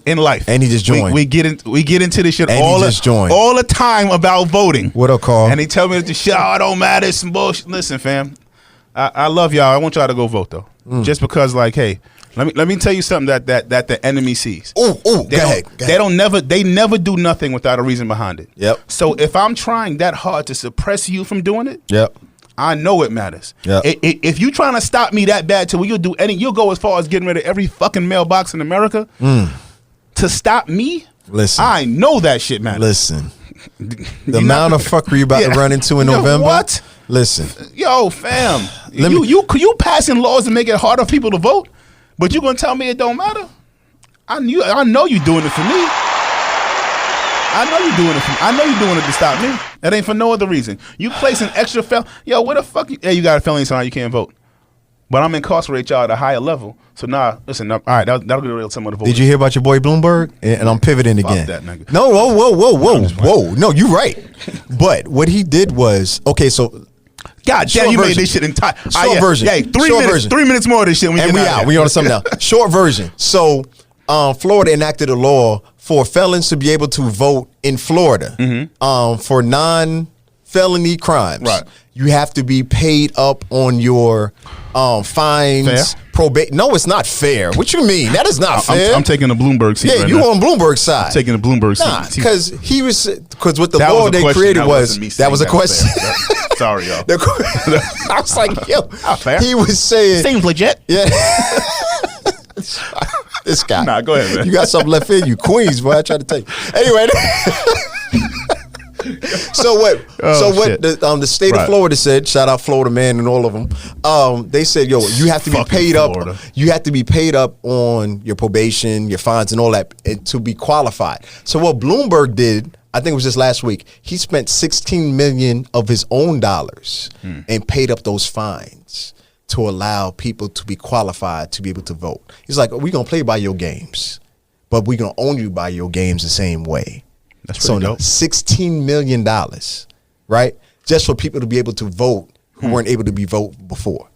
in life, and he just joined. We get into this shit all the time about voting. What up, Carl? And he tell me that the shit, it don't matter. It's some bullshit. Listen, fam. I love y'all. I want y'all to go vote though, just because, like, hey, let me tell you something that the enemy sees. Go ahead. They never do nothing without a reason behind it. Yep. So if I'm trying that hard to suppress you from doing it, yep, I know it matters. Yep. If you trying to stop me that bad, you'll go as far as getting rid of every fucking mailbox in America to stop me. Listen, I know that shit matters. Listen, the amount of fuckery you about to run into in November. What? Listen, yo, fam, you passing laws to make it harder for people to vote, but you gonna tell me it don't matter? I know you doing it for me. I know you're doing it to stop me. That ain't for no other reason. You place an extra yo, what the fuck? You got a felony sign, you can't vote. But I'm incarcerate y'all at a higher level. So listen, all right, that'll get rid of some of the vote. Did you hear about your boy Bloomberg? And I'm pivoting again. Fuck that nigga. No, whoa. No, you're right. But what he did was, okay, so God damn, you made this shit entire. Short version. Yeah, 3 minutes more of this shit. And we out. We on to something now. Short version. So Florida enacted a law for felons to be able to vote in Florida for non-felony crimes. Right. You have to be paid up on your fines, probate. No, it's not fair. What you mean? That is not fair. I'm taking the Bloomberg seat. Yeah, right you now. on Bloomberg's side. I'm taking the Bloomberg seat. Because what the law they created that was a question. Sorry, y'all. I was like, yo, he was saying seems legit. Yeah. This guy. Nah, go ahead, man. You got something left in you, Queens, boy. I tried to tell you. Anyway. So what the state of Florida said, shout out Florida man and all of them, they said, yo, you have to be paid up. You have to be paid up on your probation, your fines and all that to be qualified. So what Bloomberg did, I think it was just last week, he spent $16 million of his own dollars and paid up those fines to allow people to be qualified to be able to vote. He's like, we're going to play by your games, but we're going to own you by your games the same way. That's pretty dope. $16 million, right? Just for people to be able to vote who weren't able to be vote before.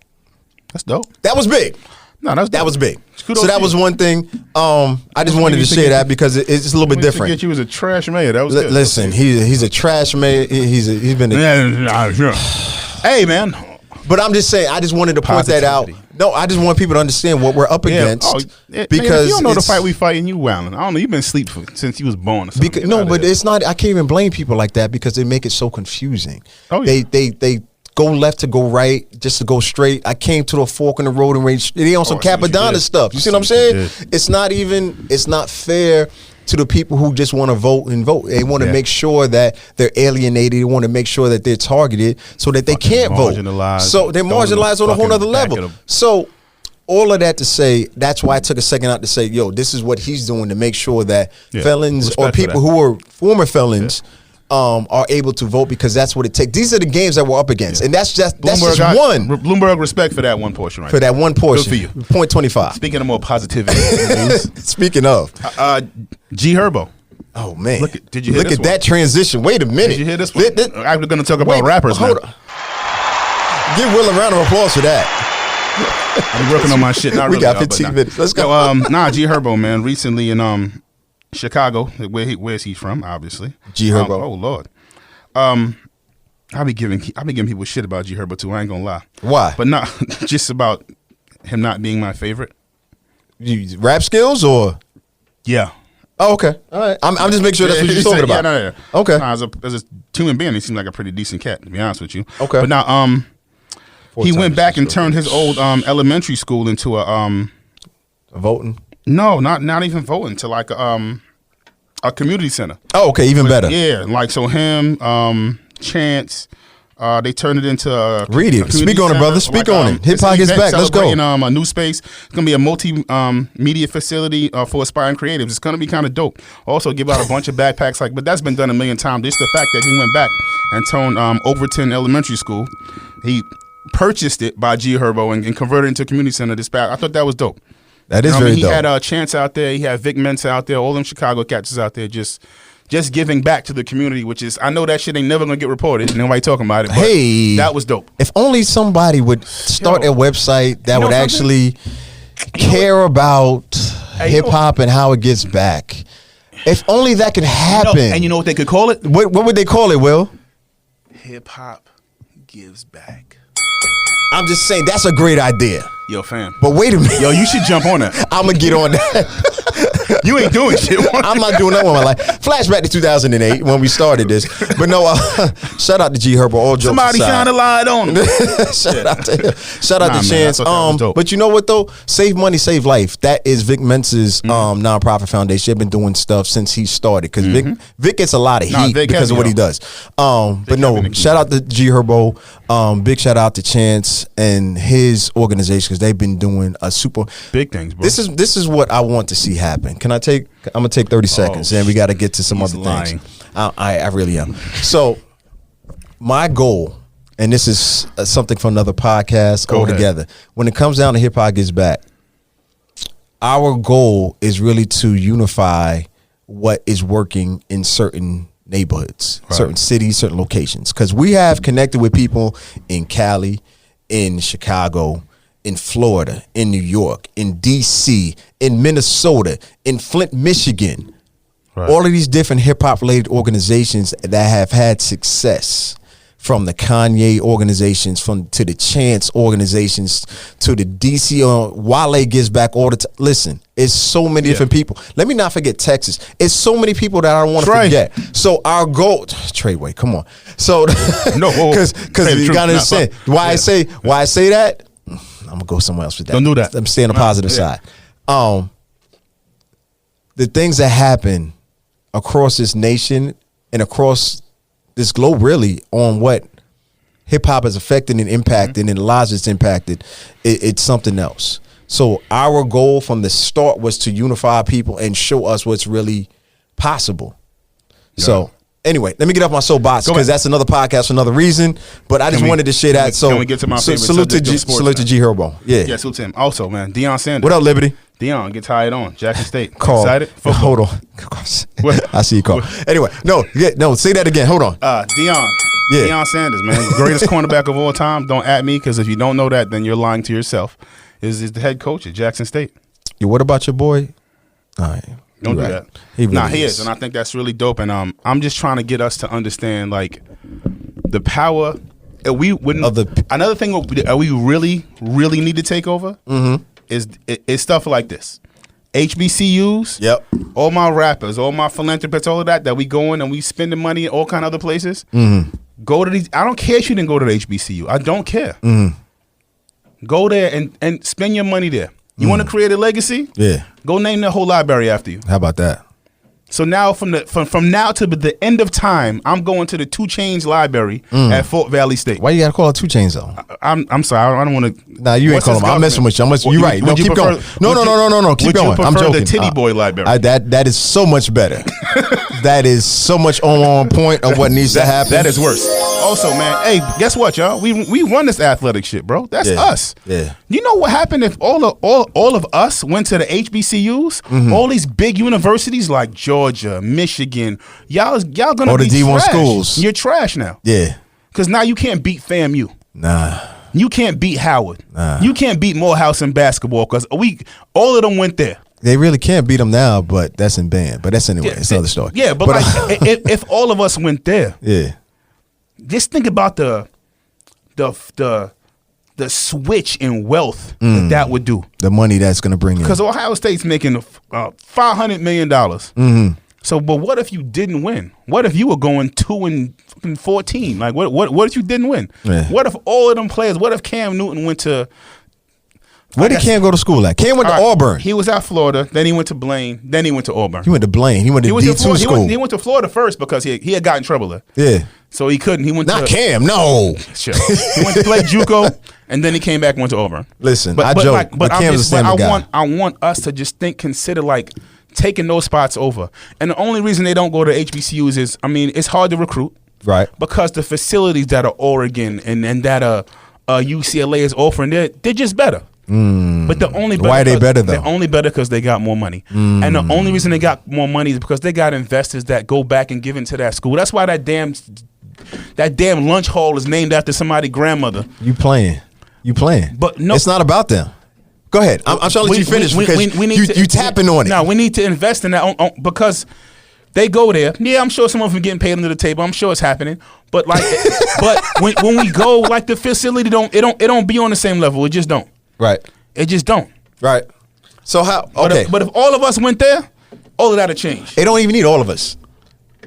That's dope. That was big. No, that was big. So that was one thing. I just wanted to share that because it's a little bit different. You was a trash mayor. That was good. Listen, he's a trash mayor. He's been Hey, man. But I'm just saying, I just wanted to point that out. No, I just want people to understand what we're up against. Because man, if you don't know the fight we fighting, you wilding. I don't know. You've been asleep since you was born. Or something. But it's not. I can't even blame people like that because they make it so confusing. Oh, yeah. They go left to go right, just to go straight. I came to a fork in the road and they on some Capadonna stuff. You see what I'm saying? It's not fair to the people who just want to vote and vote. They want to make sure that they're alienated. They want to make sure that they're targeted so that they can't vote. So they're marginalized on a whole other level. So all of that to say, that's why I took a second out to say, yo, this is what he's doing to make sure that felons or people who are former felons are able to vote because that's what it takes. These are the games that we're up against. And that's just one. Bloomberg respect for that one portion, right? For that one portion. Good for you. Point 25. Speaking of more positivity. Speaking of. G Herbo. Oh, man. Did you hear Look at that transition. Wait a minute. Did you hear this one? I'm going to talk about rappers now. Hold on. Give Will a round of applause for that. I'm working on my shit. Not we really, got 15 minutes. Let's go. G Herbo, man, recently in Chicago, where's he from, obviously. G Herbo. Oh, Lord. I be giving people shit about G Herbo, too. I ain't going to lie. Why? But not just about him not being my favorite. Rap skills or? Yeah. Oh, okay. All right. I'm just making sure that's what you're talking about. Yeah, no. Okay. As a human being, he seemed like a pretty decent cat, to be honest with you. Okay. But now, he went back and turned his old elementary school into a voting. No, not even voting, to like a community center. Oh, okay, even better. Yeah, like so him, Chance. They turned it into a read it. Speak on it, brother. Speak on it. Hip Hop Gets Back. Let's go. A new space. It's gonna be a multi-media facility for aspiring creatives. It's gonna be kind of dope. Also, give out a bunch of backpacks, but that's been done a million times. Just the fact that he went back and turned Overton Elementary School. He purchased it by G Herbo and converted it into a community center. This past, I thought that was dope. That is very dope. He had Chance out there. He had Vic Mensa out there. All them Chicago cats out there just giving back to the community, which is, I know that shit ain't never gonna get reported. Nobody talking about it. But hey, that was dope. If only somebody would start a website that would actually care about hip hop and how it gets back. If only that could happen. And you know what they could call it? What would they call it, Will? Hip Hop Gives Back. I'm just saying that's a great idea. Yo, fam. But wait a minute. Yo, you should jump on that. I'm going to get on that. You ain't doing shit. I'm not doing that one in my life. Flashback to 2008 when we started this. But no, shout out to G Herbo. All jokes Somebody shine a light on him. Shout out to him. Shout out to Chance. But you know what though? Save Money, Save Life. That is Vic Mensa's nonprofit foundation. They've been doing stuff since he started because Vic gets a lot of heat because of what he does. But no, shout out to G Herbo. Big shout out to Chance and his organization because they've been doing a super big things, bro. This is what I want to see happen. I'm gonna take 30 seconds and we got to get to some other things. I really am. So my goal, and this is something for another podcast altogether. When it comes down to Hip Hop Gets Back, our goal is really to unify what is working in certain neighborhoods, certain cities, certain locations. Because we have connected with people in Cali, in Chicago, in Florida, in New York, in DC, in Minnesota, in Flint, Michigan. All of these different hip-hop related organizations that have had success, from the Kanye organizations, to the Chance organizations, to the DC Wale Gives Back all the time. Listen, it's so many different people. Let me not forget Texas. It's so many people that I don't want to forget. So our goal, Treyway, come on. So no, because you gotta understand why I say that. I'm gonna go somewhere else with that. Don't do that. I'm staying on the positive side. The things that happen across this nation and across this globe, really, on what hip hop has affected and impacted and the lives it's impacted, it's something else. So our goal from the start was to unify people and show us what's really possible. Yeah. So anyway, let me get off my soapbox because that's another podcast for another reason. But I just wanted to share that. So can we get to my favorite salute to G Herbo. Yeah, salute to him. Also, man, Deion Sanders. What up, Liberty? Deion, get tired on Jackson State. Call. Excited? Hold on. I see you call. Anyway, no, say that again. Hold on. Deion Sanders, man, greatest cornerback of all time. Don't at me because if you don't know that, then you're lying to yourself. Is the head coach at Jackson State. Yeah, what about your boy? All right. Don't do that. He is, and I think that's really dope. And I'm just trying to get us to understand like the power. Another thing we really need to take over is stuff like this. HBCUs. Yep. All my rappers, all my philanthropists, all of that we go in and we spending money in all kind of other places. Go to these. I don't care if you didn't go to the HBCU. I don't care. Go there and spend your money there. You want to create a legacy? Yeah. Go name the whole library after you. How about that? So now from now to the end of time, I'm going to the 2 Chainz library at Fort Valley State. Why you gotta call it 2 Chainz though? I'm sorry, I don't want to. Nah, you ain't calling him. I'm messing with you. You're right. No, keep going. No. Keep going. I'm joking. The Titty Boy library. That is so much better. That is so much on point of what needs to happen. That is worse. Also, man, hey, guess what, y'all? We run this athletic shit, bro. That's us. Yeah. You know what happened if all of us went to the HBCUs? All these big universities like Georgia, Michigan, y'all gonna be the D1 trash. schools. You're trash now. Yeah. Because now you can't beat FAMU. Nah. You can't beat Howard. Nah. You can't beat Morehouse in basketball because all of them went there. They really can't beat them now, but that's in band. But that's anyway. It's another story. Yeah, but like if all of us went there, yeah. Just think about the the switch in wealth that would do. The money that's going to bring in. Because Ohio State's making $500 million. So, but what if you didn't win? What if you were going 2-14? Like, what if you didn't win? Yeah. What if all of them players? What if Cam Newton went to? Where did Cam go to school at? Cam went to Auburn. He was at Florida. Then he went to Blaine. Then he went to Auburn. He went to Blaine. He went to D2 school. He went to Florida first because he had gotten in trouble there. Yeah. So he couldn't. He went not Cam. No. Sure. He went to play JUCO, and then he came back and went to Auburn. Listen, I joke, but Cam's the same guy. I want us to just consider like taking those spots over. And the only reason they don't go to HBCUs is, I mean, it's hard to recruit. Right. Because the facilities that are Oregon and that UCLA is offering, they're just better. But the only better, why are they better though? They're only better because they got more money, and the only reason they got more money is because they got investors that go back and give into that school. That's why that damn lunch hall is named after somebody's grandmother. You playing? But no, it's not about them. Go ahead. I'm trying to let you finish because you tapping on it. No, we need to invest in that because they go there. Yeah, I'm sure some of them getting paid under the table. I'm sure it's happening. But like, but when we go, like the facility don't be on the same level. It just don't. Right. It just don't. Right. So how? Okay. But if all of us went there, all of that'll change. It don't even need all of us.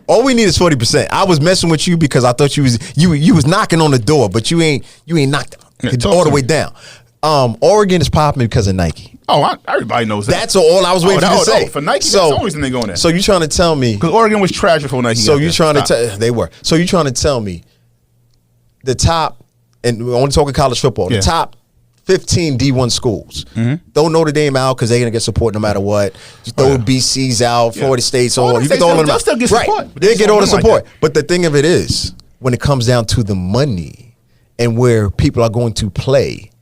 All we need is 40%. I was messing with you because I thought you was knocking on the door, but you ain't knocked all the way down. Oregon is popping because of Nike. Oh, everybody knows that. That's all I was waiting for you to say. For Nike, that's the only reason they going there. So you trying to tell me? Because Oregon was trash before Nike. So you trying to tell? They were. So you trying to tell me the top, and we're only talking college football, the top 15 D1 schools. Throw Notre Dame out because they're going to get support no matter what. You throw BC's out, Florida State's all. You can throw them out. Still get support. Right. They get all the support. Like, but the thing of it is, when it comes down to the money and where people are going to play,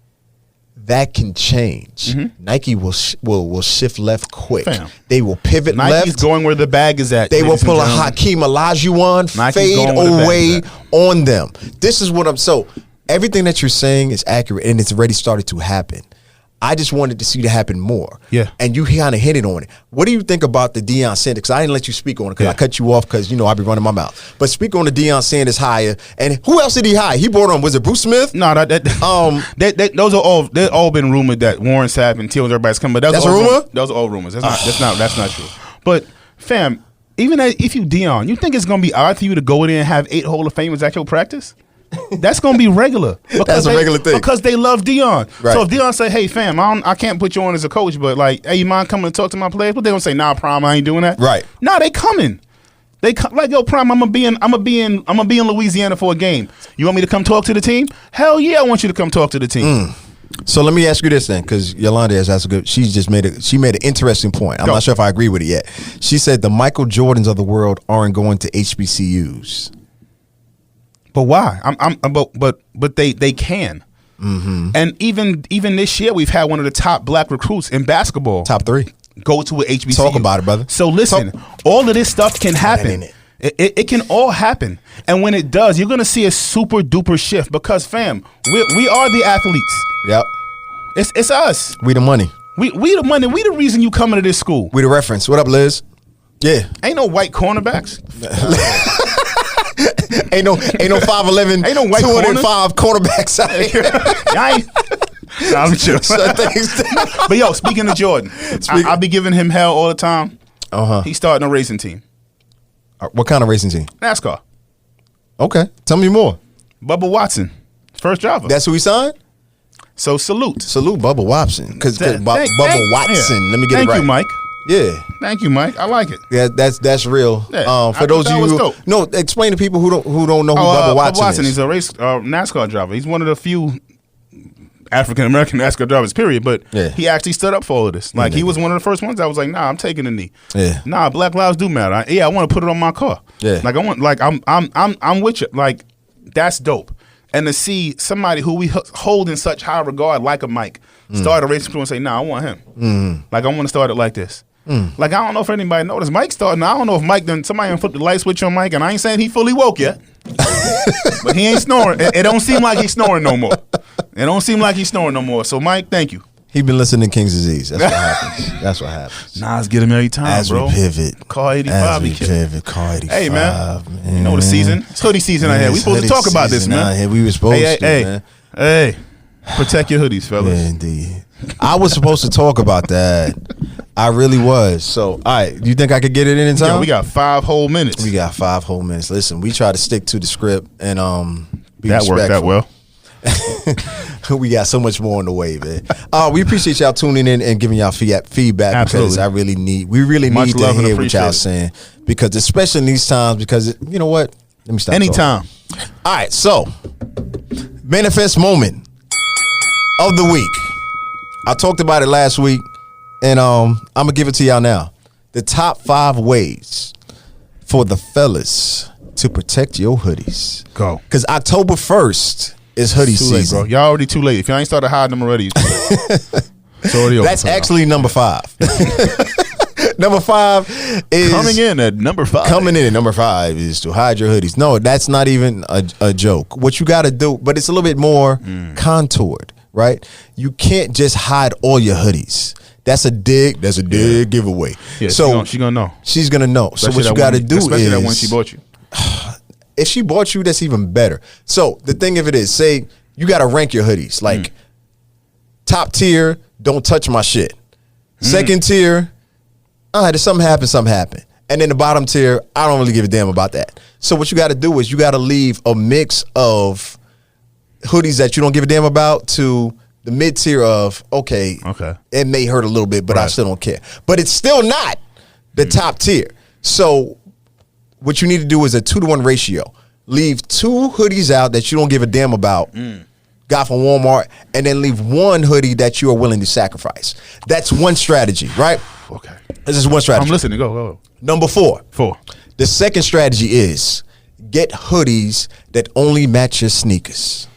that can change. Nike will shift left quick. Fam. They will pivot left. Nike's going where the bag is at. They will pull a Hakeem Olajuwon fade away on them. This is what I'm so. Everything that you're saying is accurate, and it's already started to happen. I just wanted to see it happen more. Yeah. And you kind of hit it on it. What do you think about the Deion Sanders? Because I didn't let you speak on it because I cut you off because, I be running my mouth. But speak on the Deion Sanders hire. And who else did he hire? He brought on, was it Bruce Smith? No, those are all, they've all been rumored that Warren Sapp and Teal and everybody's coming. But that's a rumor? Those are all rumors. That's not true. But, fam, even if you Deion, you think it's going to be odd for you to go in there and have 8 Hall of Famers at your practice? That's gonna be regular. That's a regular thing because they love Deion. Right. So if Deion say, "Hey, fam, I can't put you on as a coach, but like, hey, you mind coming and talk to my players?" But they gonna say, "Nah, Prime, I ain't doing that." Right? Nah, they coming. They come like, yo, Prime, I'm gonna be in Louisiana for a game. You want me to come talk to the team? Hell yeah, I want you to come talk to the team. So let me ask you this then, because Yolanda has asked a good. She made an interesting point. I'm not sure if I agree with it yet. She said the Michael Jordans of the world aren't going to HBCUs. But why? But they can. And even this year, we've had one of the top black recruits in basketball. Top 3. Go to an HBCU. Talk about it, brother. So listen, all of this stuff can happen. It can all happen. And when it does, you're going to see a super duper shift because, fam, we are the athletes. Yep. It's us. We the money. We the money. We the reason you coming to this school. We the reference. What up, Liz? Yeah. Ain't no white cornerbacks. Ain't no 5'11", ain't no white 205 cornerbacks out here. I'm sure. But yo, speaking of Jordan, I be giving him hell all the time. He's starting a racing team. What kind of racing team? NASCAR. Okay, tell me more. Bubba Watson, first driver. That's who he signed. So salute Bubba Watson, because Bubba Watson. Let me get it right. Thank you, Mike. Yeah. Thank you, Mike. I like it. Yeah, that's real. Yeah, for those of you who explain to people who don't know who Bubba Watson is. He's a race NASCAR driver. He's one of the few African American NASCAR drivers, period. But he actually stood up for all of this. Like he was one of the first ones that was like, nah, I'm taking a knee. Yeah. Nah, Black lives do matter. I want to put it on my car. Yeah. Like I'm with you. Like that's dope. And to see somebody who we hold in such high regard, like a Mike, start a racing crew and say, nah, I want him. Like I want to start it like this. Like I don't know if anybody noticed Mike starting. I don't know if Mike somebody flipped the light switch on Mike, and I ain't saying he fully woke yet, but he ain't snoring. It don't seem like he's snoring no more. So Mike, thank you. He been listening to King's Disease. That's what happens. Nas get him every time, as bro. We pivot. Call 85. Call 85. Hey man, you know the season. It's hoodie season out here. We supposed to talk about this, man. We were supposed to. Man. Hey. Protect your hoodies, fellas. Yeah, indeed. I was supposed to talk about that. I really was. So, all right. You think I could get it in time? Yeah, we got 5 whole minutes. We got 5 whole minutes. Listen, we try to stick to the script and be that respectful. Worked that well. We got so much more on the way, man. We appreciate y'all tuning in and giving y'all feedback. Absolutely. Because we really Much need to love and hear what y'all appreciate saying. Because especially in these times, because you know what? Let me stop. Anytime. Talking. All right, so manifest moment of the week. I talked about it last week, and I'm gonna give it to y'all now. The top 5 ways for the fellas to protect your hoodies. Go. Because October 1st is hoodie season. Late, bro. Y'all already too late. If y'all ain't started hiding them already, it's already over. That's actually number 5. Number 5 is coming in at number 5. Coming in at number 5 is to hide your hoodies. No, that's not even a joke. What you got to do, but it's a little bit more contoured, right? You can't just hide all your hoodies. That's a dig. That's a dig giveaway. Yeah, so she gonna know. She's gonna know. Especially so what you got to do especially is that one she bought you. If she bought you, that's even better. So the thing of it is, say you got to rank your hoodies. Like top tier, don't touch my shit. Second tier, all right, if something happen. And then the bottom tier, I don't really give a damn about that. So what you got to do is you got to leave a mix of hoodies that you don't give a damn about to the mid tier of, okay, it may hurt a little bit, but I still don't care. But it's still not the top tier. So what you need to do is a 2-to-1 ratio. Leave 2 hoodies out that you don't give a damn about, got from Walmart, and then leave 1 hoodie that you are willing to sacrifice. That's one strategy, right? Okay. This is one strategy. I'm listening. Go. Number 4. 4. The second strategy is get hoodies that only match your sneakers.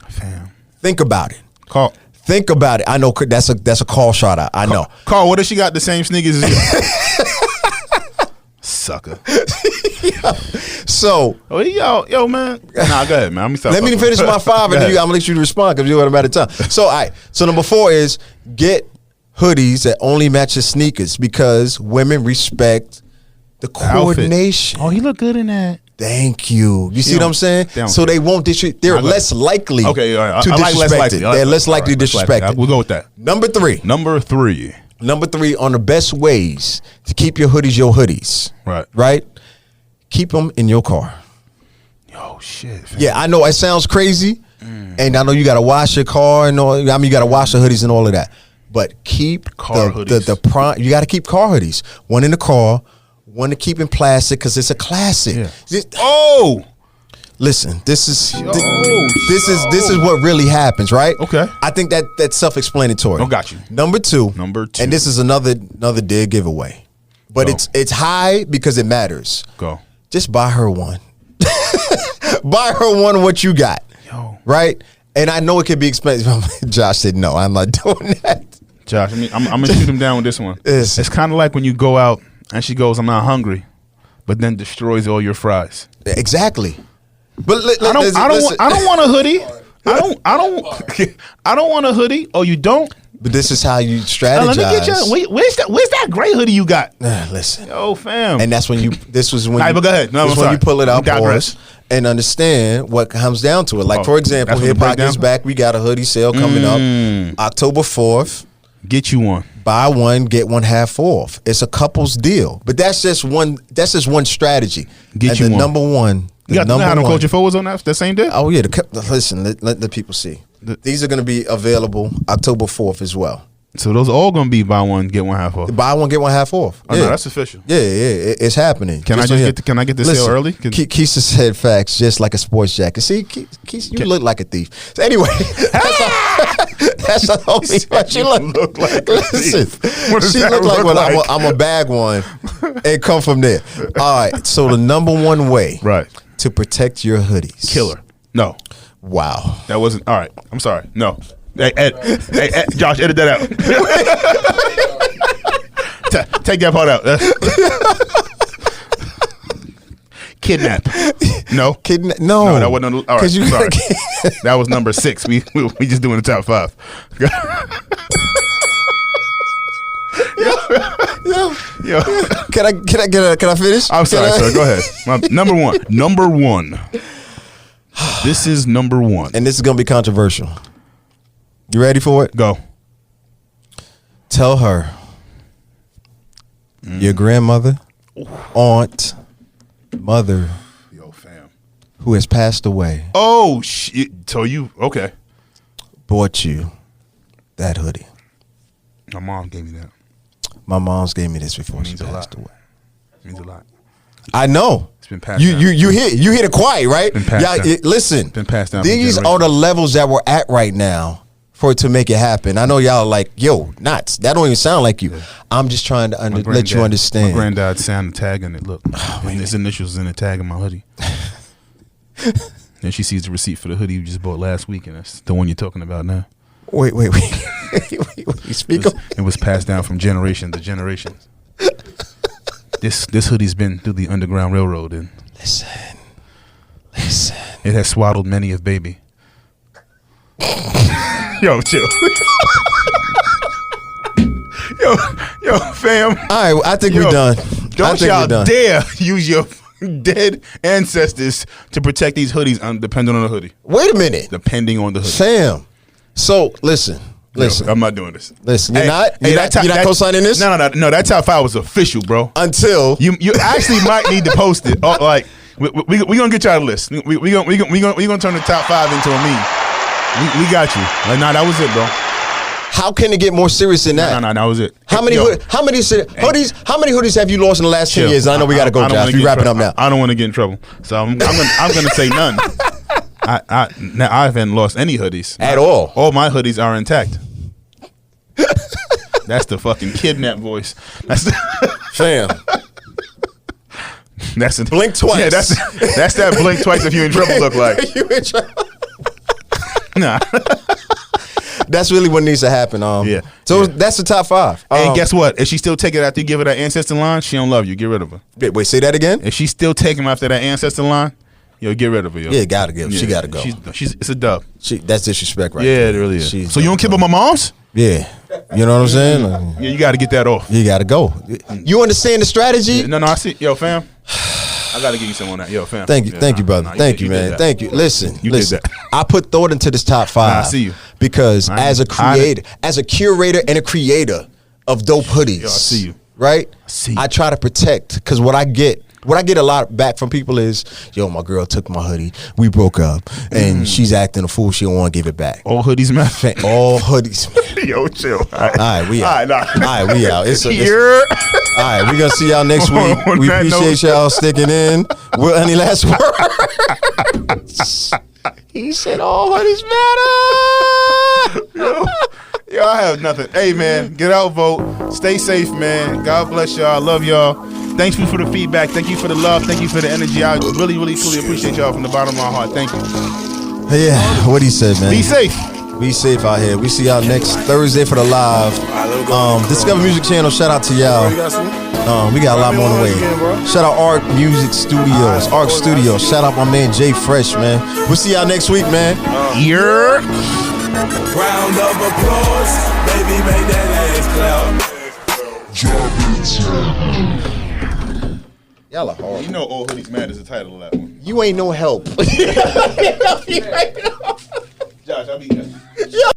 Fam. Think about it. Carl. Think about it. I know that's a call shot out. I know. Carl, what if she got the same sneakers as you? Sucker. So, yo, man. Nah, go ahead, man. Let me finish my 5, and then I'm gonna let you respond because you're about time. So, all right. So, number 4 is get hoodies that only match your sneakers because women respect the coordination. Oh, he look good in that. Thank you. You see what I'm saying? So they won't disrespect. They're less likely to disrespect it. They're less likely to disrespect it. We'll go with that. Number 3. Number 3 on the best ways to keep your hoodies. Right? Keep them in your car. Yo, shit. Fam. Yeah, I know it sounds crazy, and I know you got to wash your car and all. I mean, you got to wash the hoodies and all of that. But keep car hoodies. You got to keep car hoodies. One in the car. One to keep in plastic because it's a classic. Yeah. Listen, this is what really happens, right? Okay. I think that's self-explanatory. Oh, got you. Number two, and this is another dig giveaway, but it's high because it matters. Go. Just buy her one. Buy her one. What you got? Yo. Right. And I know it could be expensive. Josh said no. I'm not doing that. Josh, I'm gonna shoot him down with this one. It's kind of like when you go out. And she goes, I'm not hungry, but then destroys all your fries. Exactly. But I don't want a hoodie. I don't want a hoodie. Oh, you don't? But this is how you strategize. Let me get you. Where's that gray hoodie you got? Listen. Yo, fam. And that's when you. This was when. But go ahead. No, this when you pull it out, pause, and understand what comes down to it. Like for example, Hip Hop is back. We got a hoodie sale coming up, October 4th. Get you one. Buy one, get one half off. It's a couple's deal, but that's just one. That's just one strategy. Get you one. Number one. You got to know how to quote your forwards on that same day. Oh yeah. Listen, let the people see. These are going to be available October 4th as well. So those are all going to be buy one get one half off. Buy one get one half off. Oh, no, that's official. Yeah, it's happening. Can I get the sale early? Keisha said facts just like a sports jacket. See, Keisha, you look like a thief. So anyway, that's the only what you look like. Listen, she look like one. I'm a bag one, and come from there. All right. So the number one way, to protect your hoodies, killer. No. Wow. That wasn't all right. I'm sorry. No. Hey, Josh, edit that out. Take that part out. Kidnap. No. No, that wasn't. All right. Sorry. That was number 6. We just doing the top 5. Yo. Can I finish? I'm sorry, sir. Go ahead. Number one. This is number 1, and this is gonna be controversial. You ready for it? Go. Tell her your grandmother, aunt, mother, yo, fam, who has passed away. Oh shit! So you okay? Bought you that hoodie. My mom gave me that. My mom's gave me this before she Means a passed lot. away. Means a lot. I know. It's been passed You down. you hear it quiet, right? Been passed down. Listen. Been passed down from These generation. are the levels that we're at right now for it to make it happen. I know y'all are like, yo, nuts. That don't even sound like you. Yeah. I'm just trying to let you understand. My granddad signed the tag on it. Look, and his initials in the tag of my hoodie. Then she sees the receipt for the hoodie you just bought last week, and that's the one you're talking about now. Wait. Speak up. It was passed down from generation to generations. This hoodie's been through the Underground Railroad, and Listen. it has swaddled many a baby. Yo, chill. yo, fam. All right, I think we're done. Don't y'all dare use your dead ancestors to protect these hoodies, depending on the hoodie. Wait a minute. Depending on the hoodie. Sam. So, listen. Yo, I'm not doing this. Listen, you're not co-signing this? No. That top 5 was official, bro. Until You actually might need to post it. Oh, like we gonna get you out of the list. We gonna turn the top 5 into a meme. We got you. Like, nah, that was it, bro. how can it get more serious than that? No, that was it. How many hoodies have you lost in the last 10 years? I know we gotta go, Josh. We wrapping up now. I don't want to get in trouble, so I'm gonna say none. I haven't lost any hoodies At all. All my hoodies are intact. That's the fucking kidnap voice. That's Fam. that's a, Blink twice. Yeah, that's that blink twice if you in trouble look like. You in trouble. Nah. That's really what needs to happen. Yeah. So Yeah. that's the top 5. And guess what? If she still take it after you give her that ancestor line, she don't love you. Get rid of her. wait, say that again? If she still take him after that ancestor line, yo, get rid of her. Yo. Yeah, gotta go. She gotta go. It's a dub. That's disrespect, right? Yeah, there. it really is. She's So you don't care about my mom's? Yeah. You know what I'm saying? Like, Yeah, you got to get that off. you gotta go. You understand the strategy? No, I see. Yo, fam. I got to give you some on that. Yo, fam. Thank you, brother. Thank you, man. Thank you. Listen. Did that. I put thought into this top 5. I see you. Because as a curator and a creator of dope hoodies, Yo, I see you. Right? see you. I try to protect because what I get a lot back from people is, yo, my girl took my hoodie, we broke up, and she's acting a fool. She don't want to give it back. All hoodies, man. All hoodies. Yo, chill. All right, we out. All right, we out. All right, we gonna see y'all next week. On We that appreciate note. y'all sticking in. Any last words? He said all hoodies matter. Yo, I have nothing. Hey, man, get out, vote. Stay safe, man. God bless y'all. I love y'all. Thanks for the feedback. Thank you for the love. Thank you for the energy. I really, really, truly appreciate y'all from the bottom of my heart. Thank you. Yeah, what he said, man. Be safe. Be safe out here. We see y'all next Thursday for the live. Discover Music Channel. Shout out to y'all. We got a lot more on the way. Shout out Arc Music Studios. Arc Studios. Shout out my man Jay Fresh, man. We'll see y'all next week, man. Here. Round of applause, baby, make that ass clap. Y'all are horrible. You know All Hoodies Mad is the title of that one. You ain't no help. Josh, I'll be